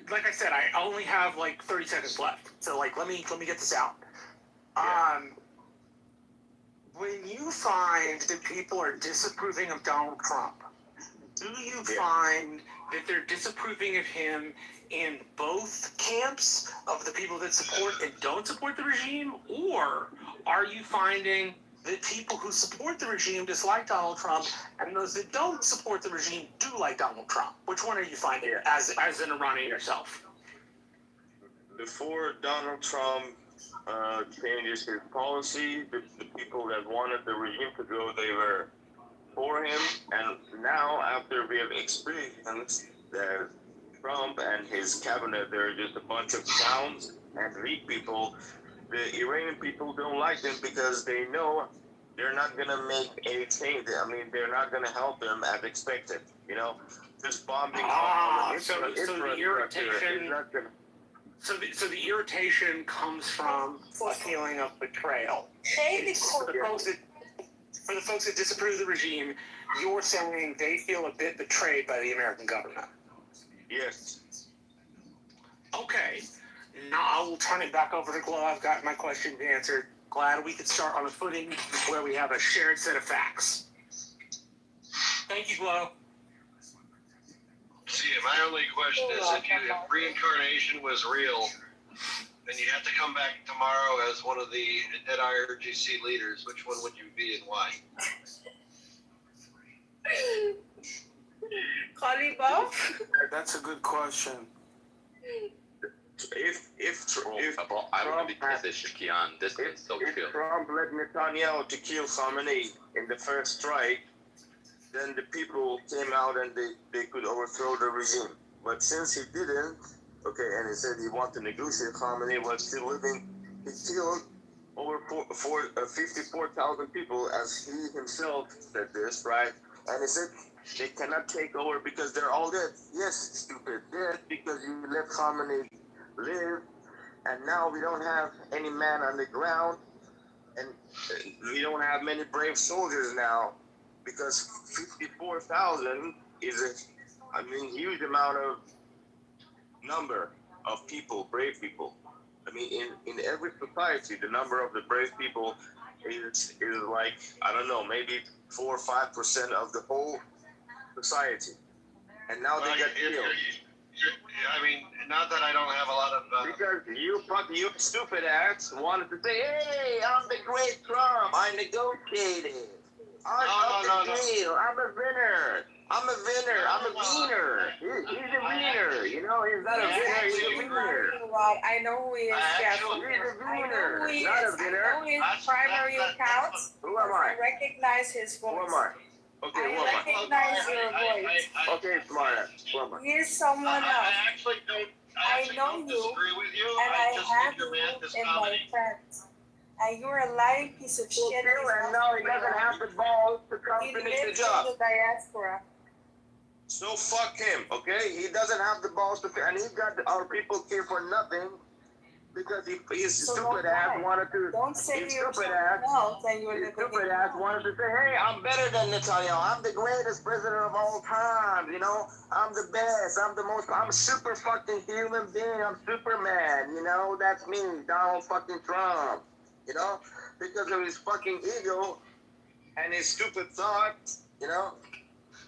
Like I said, I only have like 30 seconds left. So like, let me get this out. When you find that people are disapproving of Donald Trump, do you find that they're disapproving of him in both camps of the people that support and don't support the regime? Or are you finding that people who support the regime dislike Donald Trump, and those that don't support the regime do like Donald Trump. Which one are you finding as an Iranian yourself?
Before Donald Trump changes his policy, the people that wanted the regime to go, they were for him. And now, after we have experienced that Trump and his cabinet, they're just a bunch of clowns and weak people, the Iranian people don't like them because they know they're not going to make any change. I mean, they're not going to help them as expected, you know? Just bombing
So the irritation... So the irritation comes from a feeling of betrayal. For the folks that disapprove of the regime, you're saying they feel a bit betrayed by the American government.
Yes.
Okay. Now I will turn it back over to Glow. I've got my question answered. Glad we could start on a footing where we have a shared set of facts. Thank you, Glow.
See, my only question is if reincarnation was real, then you have to come back tomorrow as one of the dead IRGC leaders. Which one would you be and why?
Call Buff?
That's a good question.
If
I want to be Shaki on this can still kill.
Trump let Netanyahu to kill Khamenei in the first strike, then the people came out and they could overthrow the regime. But since he didn't, okay, and he said he wanted to negotiate, Khamenei was still living, he killed over 54,000 people, as he himself said this, right? And he said they cannot take over because they're all dead. Yes, stupid, dead because you let Khamenei live, and now we don't have any man on the ground, and we don't have many brave soldiers now, because 54,000 is a huge amount of number of people, brave people. I mean, in every society, the number of the brave people is like, I don't know, maybe 4 or 5% of the whole society. And now they got killed.
I mean, not that I don't have a lot of...
Because you stupid ass wanted to say, hey, I'm the great Trump, I negotiated. I'm a winner. I'm a winner. He's a winner. You know, he's not a winner. He's a winner.
I know who he is. Jeff.
He's a winner.
I know who he
Not
is.
a winner.
I know his primary account.
Who am I?
I recognize his voice.
Who am I? Okay, who am I?
I recognize your voice.
Okay, smart. Who am I?
He is someone else.
I actually don't disagree with you.
And I have you in my friends. And you're a lying piece of shit.
And now he doesn't have the balls to come finish the job.
In the diaspora.
So fuck him, okay? He doesn't have the balls to, and he got our people here for nothing because his stupid ass wanted to.
Don't say
his
you're
stupid ass. His stupid ass wanted to say, "Hey, I'm better than Netanyahu. I'm the greatest president of all time. You know, I'm the best. I'm super fucking human being. I'm Superman. You know, that's me, Donald fucking Trump. You know, because of his fucking ego and his stupid thoughts. You know."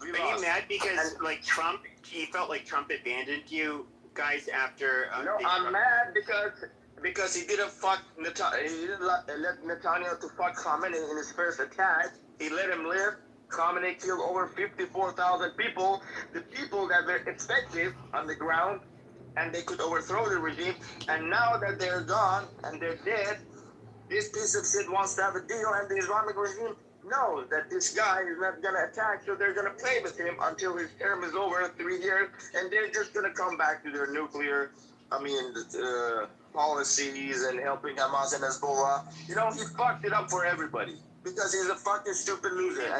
Are you mad because Trump? He felt like Trump abandoned you guys after.
No, I'm mad because he didn't fuck Netanyahu. He didn't let Netanyahu to fuck Khamenei in his first attack. He let him live. Khamenei killed over 54,000 people. The people that were effective on the ground, and they could overthrow the regime. And now that they're gone and they're dead, this piece of shit wants to have a deal, and the Islamic regime knows that this guy is not going to attack, so they're going to play with him until his term is over in 3 years, and they're just going to come back to their nuclear, policies and helping Hamas and Hezbollah. You know, he fucked it up for everybody because he's a fucking stupid loser.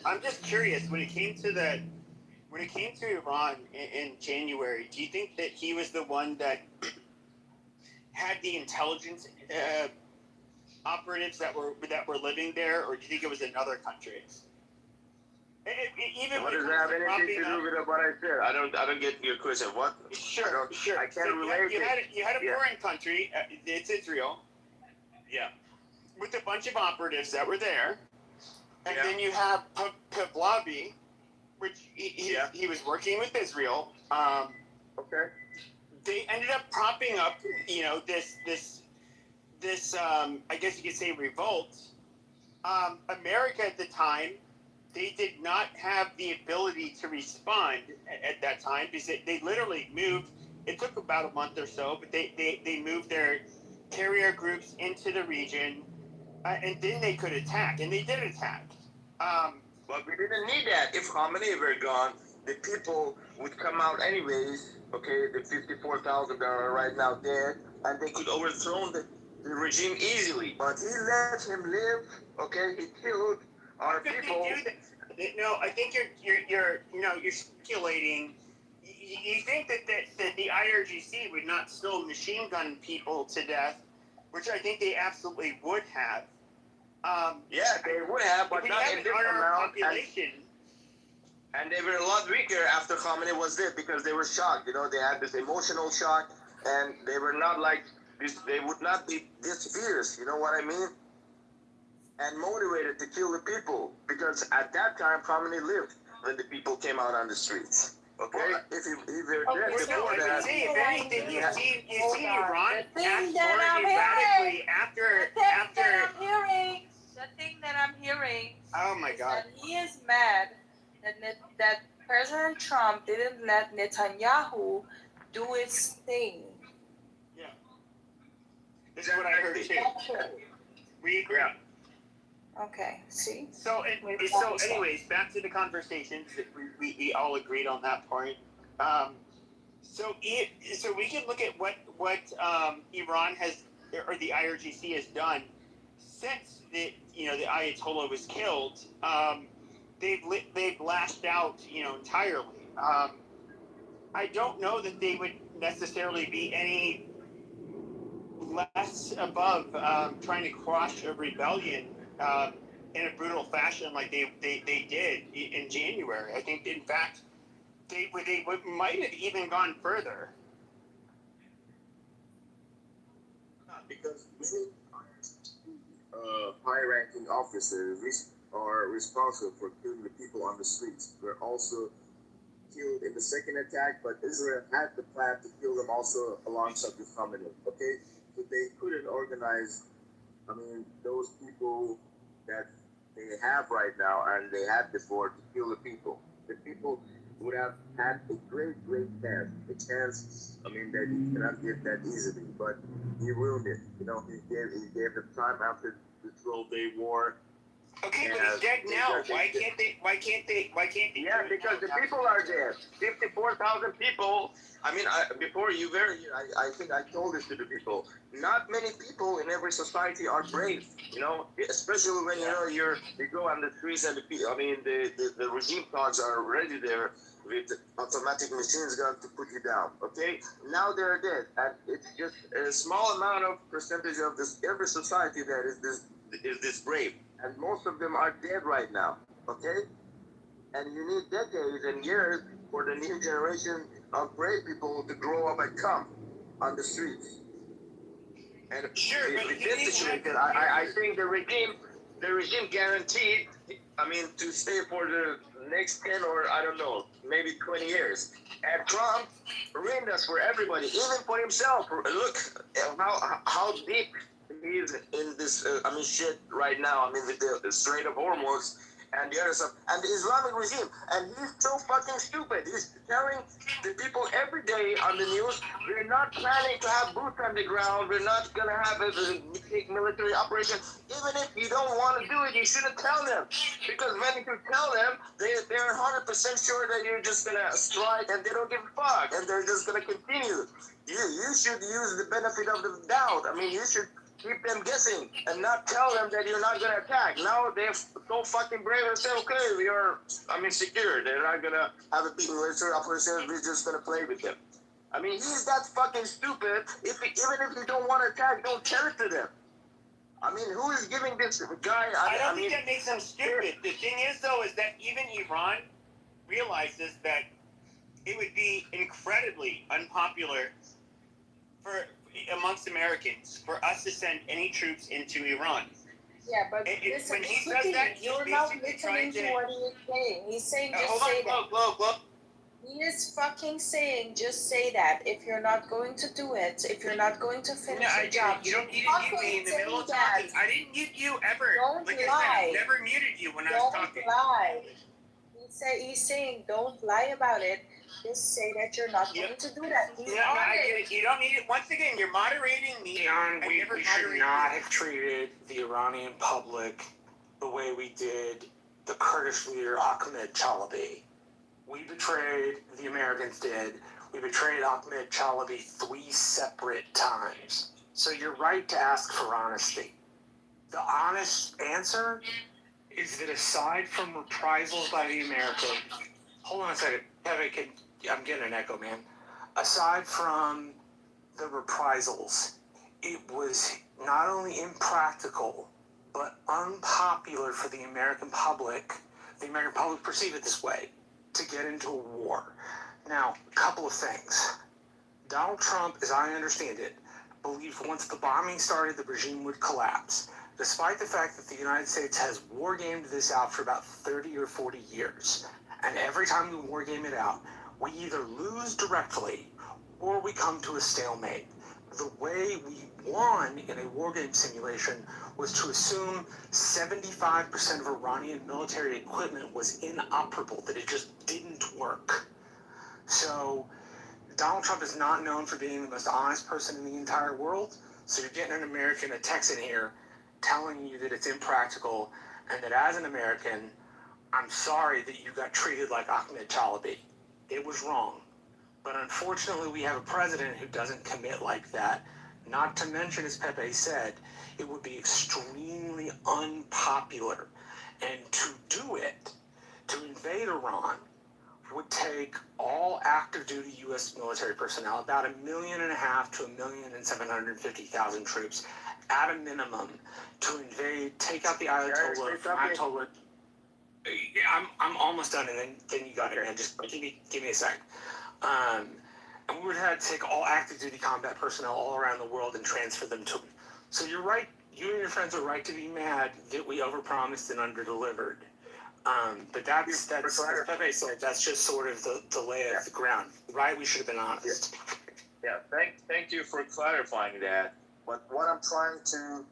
I'm just curious, when it came to Iran in January, do you think that he was the one that had the intelligence operatives that were living there, or do you think it was another country? Even
what does that have anything to do with what I said? I don't get your question. What?
Sure.
I can't relate.
You had a foreign country. It's Israel.
Yeah.
With a bunch of operatives that were there, and then you have Pahlavi, which he was working with Israel.
Okay.
They ended up propping up, this I guess you could say revolt America at the time, they did not have the ability to respond at that time because they literally moved. It took about a month or so, but they moved their carrier groups into the region, and then they could attack, and they did attack.
But we didn't need that. If Khamenei were gone, the people would come out anyways, okay, the 54,000 that are right now dead, and they could overthrow the regime easily. But he let him live, okay, he killed our people.
No, I think you're speculating. You think that the IRGC would not still machine gun people to death, which I think they absolutely would have.
Yeah, they would have, but not in this amount. And they were a lot weaker after Khamenei was dead because they were shocked. You know, they had this emotional shock, and they were not like this. They would not be this fierce. You know what I mean? And motivated to kill the people because at that time Khamenei lived when the people came out on the streets. Okay, if they're dead before that,
If anything, you see Iran act more
that
erratically after.
The thing that I'm hearing.
Oh my God.
That he is mad that President Trump didn't let Netanyahu do his thing.
Yeah. This is what I heard too. We agree.
Okay, see?
So anyways, back to the conversations that we all agreed on that point. So we can look at what Iran has or the IRGC has done since the Ayatollah was killed. They've lashed out entirely. I don't know that they would necessarily be any less above trying to quash a rebellion in a brutal fashion like they did in January. I think, in fact, they might have even gone further.
Because high-ranking officers are responsible for killing the people on the streets. They're also killed in the second attack, but Israel had the plan to kill them also alongside with Khamenei. Okay, so they couldn't organize. I mean, those people that they have right now and they had before to kill the people. The people would have had a great chance. A chance, I mean, that you cannot get that easily, but he ruined it. You know, he gave them time after the 12-day war.
Okay, but he's dead now. Why can't they?
Yeah, because the people are dead. 54,000 people. I mean, before you were, I think I told this to the people. Not many people in every society are brave. You know, especially when you go on the streets and the regime thugs are already there with automatic machine guns to put you down. Okay, now they're dead, and it's just a small amount of percentage of this every society that is this brave. And most of them are dead right now, okay? And you need decades and years for the new generation of brave people to grow up and come on the streets. And I think the regime guaranteed, to stay for the next 10 or I don't know, maybe 20 years. And Trump ruined us for everybody, even for himself. Look how deep he's in this shit right now. With the Strait of Hormuz and the other stuff, and the Islamic regime, and he's so fucking stupid. He's telling the people every day on the news, we're not planning to have boots on the ground, we're not gonna have a big military operation. Even if you don't want to do it, you shouldn't tell them, because when you tell them, they're 100% sure that you're just gonna strike, and they don't give a fuck, and they're just gonna continue. You should use the benefit of the doubt. You should keep them guessing and not tell them that you're not going to attack. Now they're so fucking brave and say, okay, we are, secure. They're not going to have a big military operation. We're just going to play with them. He's that fucking stupid. Even if you don't want to attack, don't tell it to them. Who is giving this guy...
I don't think that makes them stupid. The thing is, though, is that even Iran realizes that it would be incredibly unpopular amongst Americans for us to send any troops into Iran.
Yeah, but
when he says that,
you're not listening to what he's saying. He's saying just say that.
Look.
He is fucking saying, just say that. If you're not going to do it, if you're not going to finish your job,
You don't need to mute me in the middle of talking. I didn't mute you ever.
Don't
like
lie.
I said, I never muted you when I was talking.
Don't lie. He's saying, don't lie about it. Just say that you're not going to do that.
I get it. You don't need it. Once again, you're moderating me.
Dion, we should not have treated the Iranian public the way we did the Kurdish leader Ahmed Chalabi. We betrayed, the Americans did, we betrayed Ahmed Chalabi 3 separate times. So you're right to ask for honesty. The honest answer is that aside from reprisals by the Americans, hold on a second, Kevin, I'm getting an echo, man. Aside from the reprisals, it was not only impractical, but unpopular for the American public perceive it this way, to get into a war. Now, a couple of things. Donald Trump, as I understand it, believed once the bombing started, the regime would collapse, despite the fact that the United States has war-gamed this out for about 30 or 40 years. And every time we war-game it out, we either lose directly or we come to a stalemate. The way we won in a war game simulation was to assume 75% of Iranian military equipment was inoperable, that it just didn't work. So Donald Trump is not known for being the most honest person in the entire world. So you're getting an American, a Texan here, telling you that it's impractical, and that as an American, I'm sorry that you got treated like Ahmed Chalabi. It was wrong. But unfortunately, we have a president who doesn't commit like that. Not to mention, as Pepe said, it would be extremely unpopular. And to do it, to invade Iran, would take all active duty U.S. military personnel, about 1.5 million to 1,750,000 troops, at a minimum, to invade, take out the Ayatollah. I'm almost done, and then you got it, man. Just give me a sec. And we would have to take all active duty combat personnel all around the world and transfer them to. So you're right. You and your friends are right to be mad that we overpromised and underdelivered. But that's as Pepe said, that's just sort of the lay of the ground, right? We should have been honest.
Yeah, thank you for clarifying that. But what I'm trying to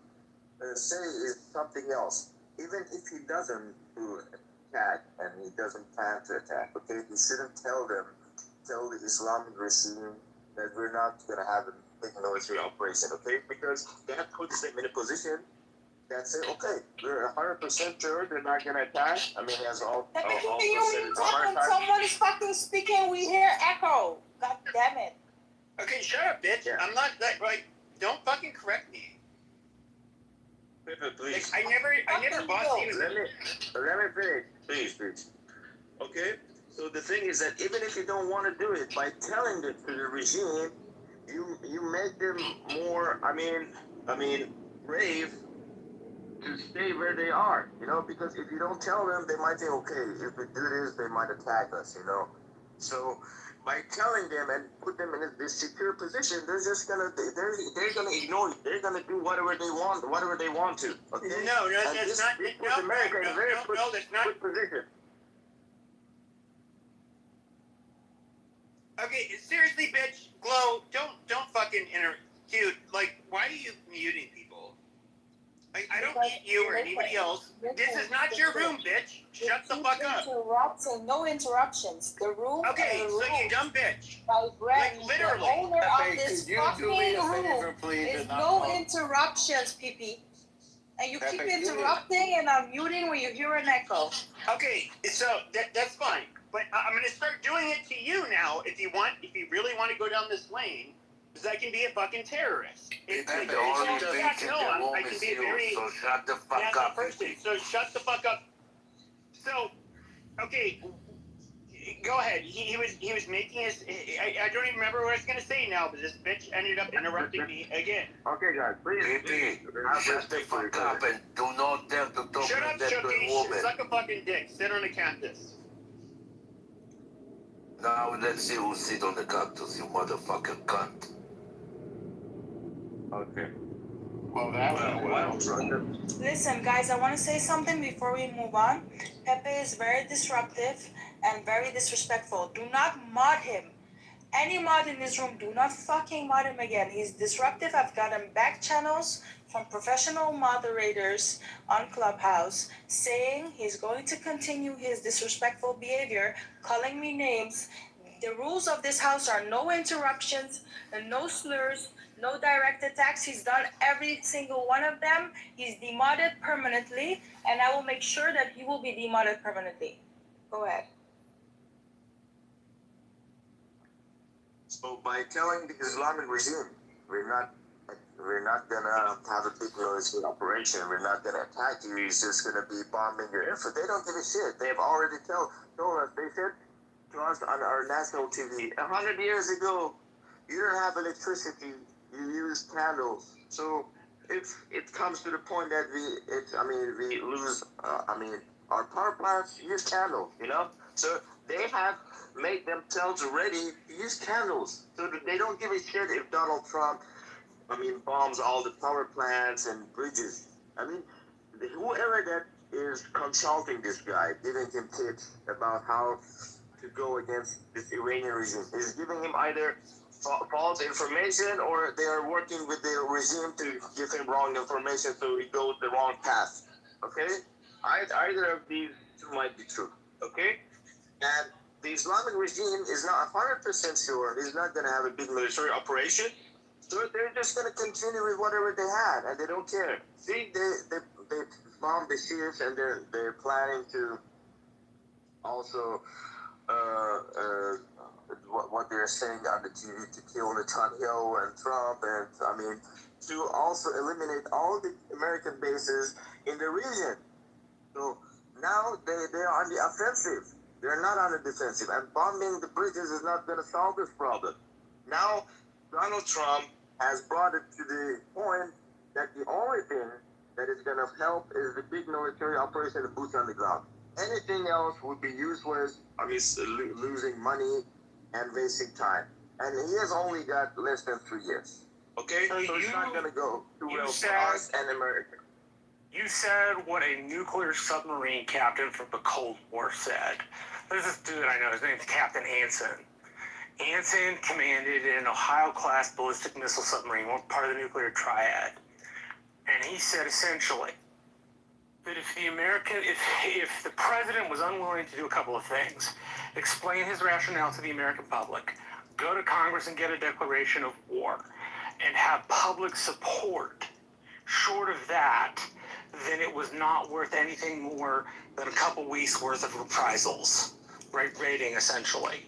say is something else. Even if he doesn't do an attack and he doesn't plan to attack, okay, he shouldn't tell the Islamic regime that we're not going to have a big military operation, okay? Because that puts them in a position that say, okay, we're 100% sure they're not going to attack. I mean, as all
Can you mute up when someone is fucking speaking? We hear echo. God damn it.
Okay, shut up, bitch. Yeah. I'm not that, like, don't fucking correct me.
Please.
Like, I never bossed you.
Let me finish, please. Okay? So the thing is that even if you don't want to do it, by telling it to the regime, you make them more, brave to stay where they are, you know, because if you don't tell them, they might think, okay, if we do this, they might attack us, you know. So by telling them and put them in this secure position, they're just gonna ignore you. They're gonna do whatever they want to. Okay?
No, that's not.
America in a very
that's not.
good position.
Okay, seriously, bitch, Glow, don't fucking dude, like, why are you muting people? Like, I don't need you or anybody else. This is not your room, bitch. Shut the fuck up.
No interruptions. The room.
Okay, so you dumb bitch.
By Brent,
like, literally.
the owner of this fucking room, is no interruptions, PP. And you keep interrupting, and I'm muting when you hear an echo.
Okay, so that's fine. But I'm going to start doing it to you now if you really want to go down this lane, because I can be a fucking terrorist.
The only thing in the room is you, so shut the fuck up.
So shut the fuck up. So, okay, go ahead. He was making his. I don't even remember what I was going to say now, but this bitch ended up interrupting me again.
Okay, guys, please.
Shut the fuck up and do not dare to talk like that to a woman.
Suck a fucking dick. Sit on the cactus.
Now let's see who sit on the cactus, you motherfucking cunt.
Okay.
Well, that went well.
Listen, guys, I want to say something before we move on. Pepe is very disruptive, and very disrespectful. Do not mod him. Any mod in this room, do not fucking mod him again. He's disruptive. I've gotten back channels from professional moderators on Clubhouse saying he's going to continue his disrespectful behavior, calling me names. The rules of this house are no interruptions and no slurs, no direct attacks. He's done every single one of them. He's demodded permanently, and I will make sure that he will be demodded permanently. Go ahead.
So by telling the Islamic regime, we're not gonna have a big military operation. We're not gonna attack you. He's just gonna be bombing your info. They don't give a shit. They've already told us. They said to us on our national TV 100 years ago, you don't have electricity. You use candles. So if it comes to the point that we lose. Our power plants use candles. So they have made themselves ready to use candles. So that they don't give a shit if Donald Trump, bombs all the power plants and bridges. Whoever that is consulting this guy, giving him tips about how to go against this Iranian regime, is giving him either false information or they are working with the regime to give him wrong information so he goes the wrong path. Okay? Either of these two might be true. Okay? And the Islamic regime is not 100% sure he's not going to have a big military operation. So they're just going to continue with whatever they had, and they don't care. See, they bombed the Shias, and they're planning to also what they're saying on the TV to kill Netanyahu and Trump, and to also eliminate all the American bases in the region. So now they're on the offensive. They're not on the defensive, and bombing the bridges is not going to solve this problem. Now, Donald Trump has brought it to the point that the only thing that is going to help is the big military operation, the boots on the ground. Anything else would be useless, losing money and wasting time. And he has only got less than 3 years. Okay? So it's not going to go too well for us and America.
You said what a nuclear submarine captain from the Cold War said. There's this dude I know, his name's Captain Anson. Anson commanded an Ohio-class ballistic missile submarine, one part of the nuclear triad. And he said essentially that if the president was unwilling to do a couple of things, explain his rationale to the American public, go to Congress and get a declaration of war, and have public support, short of that, then it was not worth anything more than a couple weeks worth of reprisals, raiding essentially.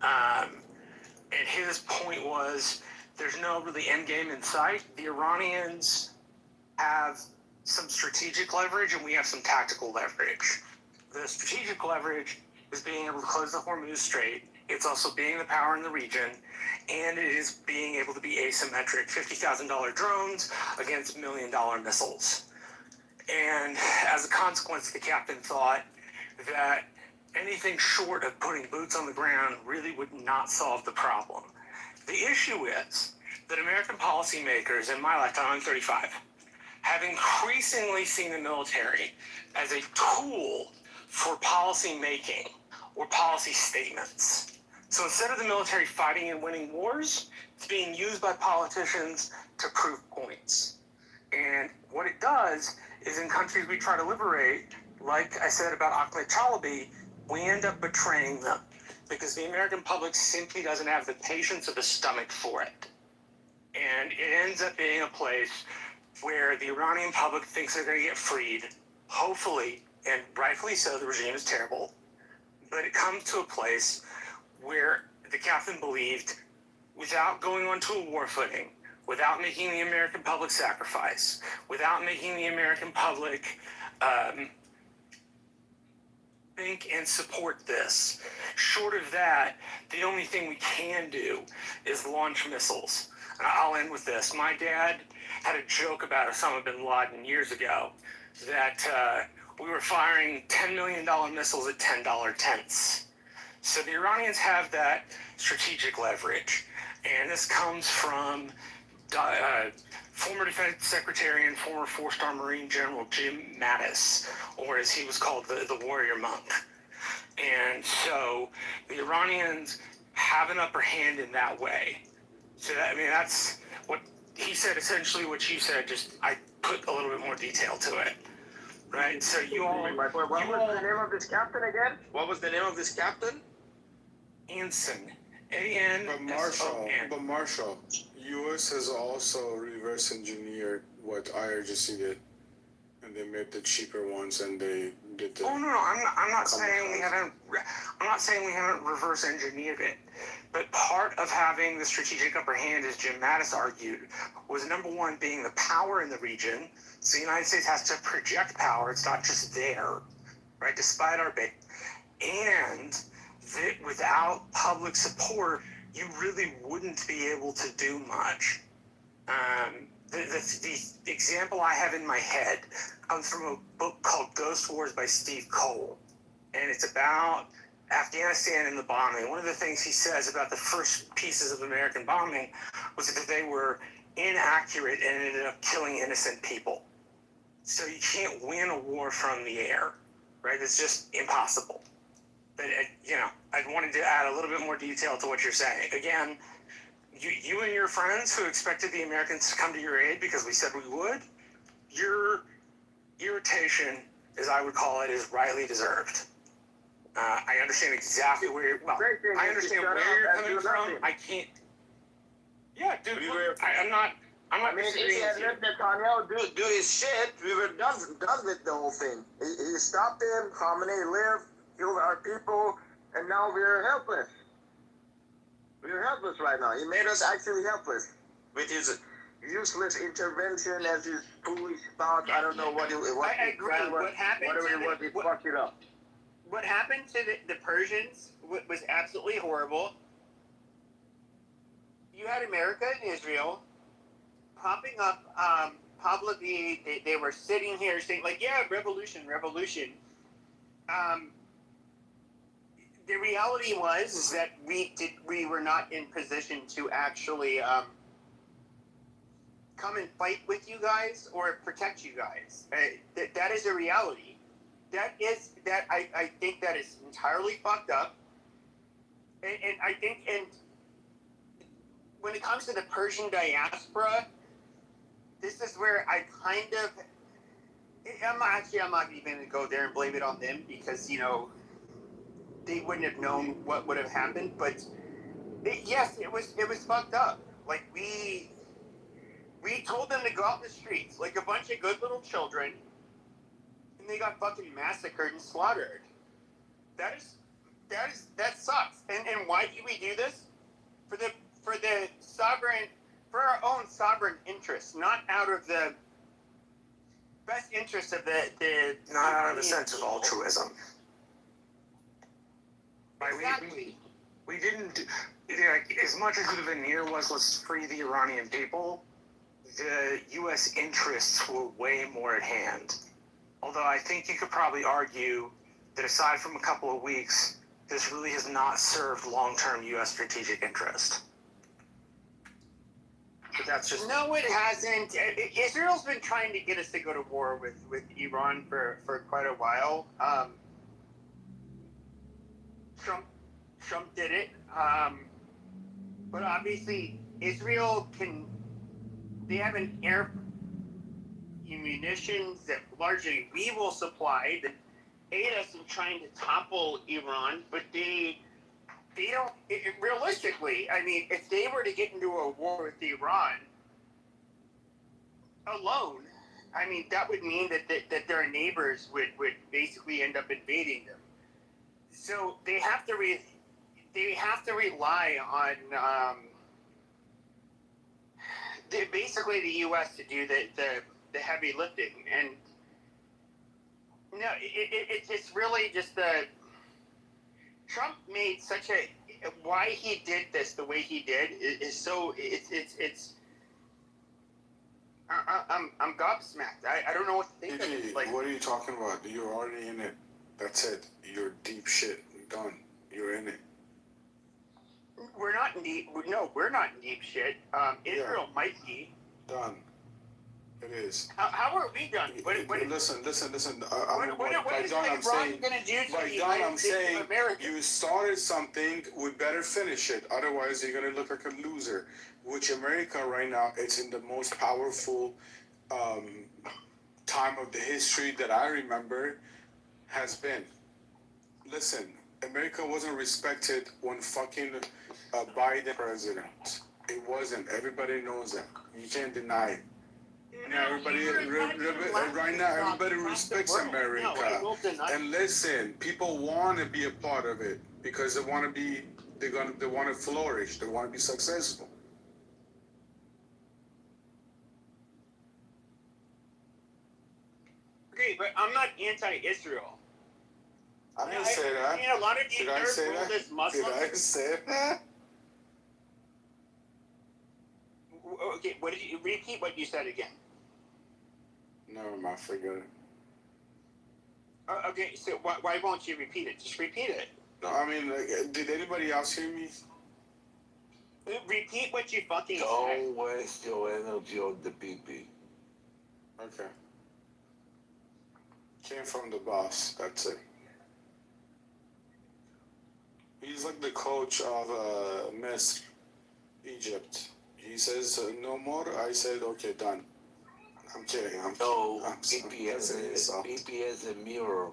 And his point was there's no really end game in sight. The Iranians have some strategic leverage and we have some tactical leverage. The strategic leverage is being able to close the Hormuz Strait. It's also being the power in the region, and it is being able to be asymmetric, $50,000 drones against $1 million missiles. And as a consequence, the captain thought that anything short of putting boots on the ground really would not solve the problem. The issue is that American policymakers, in my lifetime, I'm 35, have increasingly seen the military as a tool for policy making or policy statements. So instead of the military fighting and winning wars, it's being used by politicians to prove points. And what it does is in countries we try to liberate, like I said about Ahmed Chalabi, we end up betraying them because the American public simply doesn't have the patience or the stomach for it. And it ends up being a place where the Iranian public thinks they're going to get freed, hopefully, and rightfully so, the regime is terrible. But it comes to a place where the captain believed, without going onto a war footing, without making the American public sacrifice, without making the American public think and support this. Short of that, the only thing we can do is launch missiles. And I'll end with this. My dad had a joke about Osama bin Laden years ago that we were firing $10 million missiles at $10 tents. So the Iranians have that strategic leverage. And this comes from former Defense Secretary and former four-star Marine General Jim Mattis, or as he was called, the Warrior Monk.
And so the Iranians have an upper hand in that way. So that, I mean, that's what he said, essentially what you said, just I put a little bit more detail to it. Right? So you all...
What was the name of this captain again? What was the name of this captain?
Anson. A-N-S-O-N.
But Marshall, U.S. has also reverse engineered what IRGC did. And they made the cheaper ones, and they did the...
Oh no, I'm not saying we haven't. I'm not saying we haven't reverse engineered it. But part of having the strategic upper hand, as Jim Mattis argued, was number one being the power in the region. So the United States has to project power. It's not just there, right? Despite our base, and that without public support, you really wouldn't be able to do much. The example I have in my head comes from a book called Ghost Wars by Steve Cole. And it's about Afghanistan and the bombing. One of the things he says about the first pieces of American bombing was that they were inaccurate and ended up killing innocent people. So you can't win a war from the air, right? It's just impossible. But, I wanted to add a little bit more detail to what you're saying. Again, you and your friends who expected the Americans to come to your aid because we said we would, your irritation, as I would call it, is rightly deserved. I understand exactly where you're... Well, I understand where you're coming from. I can't... Yeah, dude, I'm not
If he had let Netanyahu do his shit, we were done with the whole thing. He stopped him, Khamenei lived, killed our people, and now we're helpless. We're helpless right now. He made us actually helpless with his useless intervention as his foolish thoughts. I don't know what he...
I agree. What happened
whatever
to
it was, he fucked it up.
What happened to the Persians was absolutely horrible. You had America and Israel popping up publicly. They were sitting here saying, like, yeah, revolution. The reality was that we were not in position to actually come and fight with you guys or protect you guys. That is a reality. I think that is entirely fucked up. And I think, and when it comes to the Persian diaspora, this is where I kind of, I'm not even going to go there and blame it on them because, they wouldn't have known what would have happened. But yes, it was fucked up. Like we told them to go out in the streets like a bunch of good little children, and they got fucking massacred and slaughtered. That sucks. And why do we do this? For our own sovereign interests, not out of the best interest of the
not out of a sense of altruism. Right?
Exactly.
We didn't, as much as the veneer was, let's free the Iranian people, the U.S. interests were way more at hand. Although I think you could probably argue that aside from a couple of weeks, this really has not served long-term U.S. strategic interest. But that's just...
No, it hasn't. Israel's been trying to get us to go to war with Iran for quite a while. Trump did it. But obviously, Israel they have an air munitions that largely we will supply that aid us in trying to topple Iran, but they don't, realistically, I mean, if they were to get into a war with Iran alone, I mean, that would mean that their neighbors would basically end up invading them. So they have to rely on basically the U.S. to do the heavy lifting, and no, it's really just Trump made such a why he did this the way he did is so it's I'm gobsmacked. I don't know what to think of it. Like,
what are you talking about? You're already in it. That's it. You're deep shit. Done. You're in it.
We're not in deep. No, we're not in deep shit. Israel might be.
Done. It is.
How are we done?
Listen.
What is
Don, I'm saying,
going to do to
by
the
Don,
United
I'm
States
saying,
of America?
you started something, we better finish it. Otherwise, you're going to look like a loser. Which America right now, it's in the most powerful time of the history that I remember has been. Listen, America wasn't respected when fucking Biden president. It wasn't. Everybody knows that. You can't deny it. Now right now, everybody respects America. And listen, people want to be a part of it because they want to flourish. They want to be successful.
Okay, but I'm not anti-Israel.
I didn't say that.
A lot of these third worldist Muslims.
Did I say that?
Okay, what did you repeat? What you said again?
Never mind, forget it.
Okay, so why won't you repeat it? Just repeat it.
No, I mean, did anybody else hear me?
Repeat what you fucking said.
Don't waste your energy on the PP.
Okay. Came from the boss, that's it. He's like the coach of Miss Egypt. He says no more. I said okay, done. I'm kidding.
PP has a mirror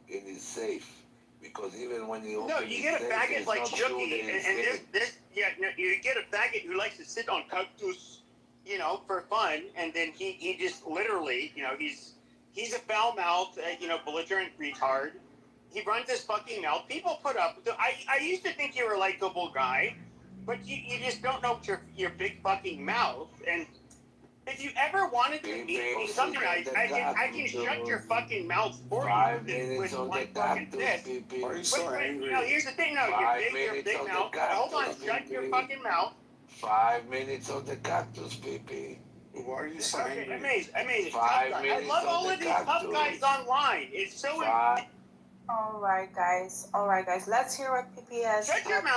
in his safe because even when he opens
you get a faggot like Chucky, you get a faggot who likes to sit on cactus, for fun, and then he just literally, he's a foul mouthed, belligerent retard. He runs his fucking mouth. People put up. I used to think you were a likable guy, but you just don't know your big fucking mouth. And if you ever wanted to meet me, something I can shut your fucking mouth for you with one fucking fist.
Why are you so angry?
Here's the thing. No, your big mouth. Hold on, shut your fucking mouth.
5 minutes on the cactus, PP.
Why are you so angry?
Amazing.
5 minutes.
I love all of these tough guys online. It's so.
All right, guys. Let's hear what PP has.
Shut your mouth.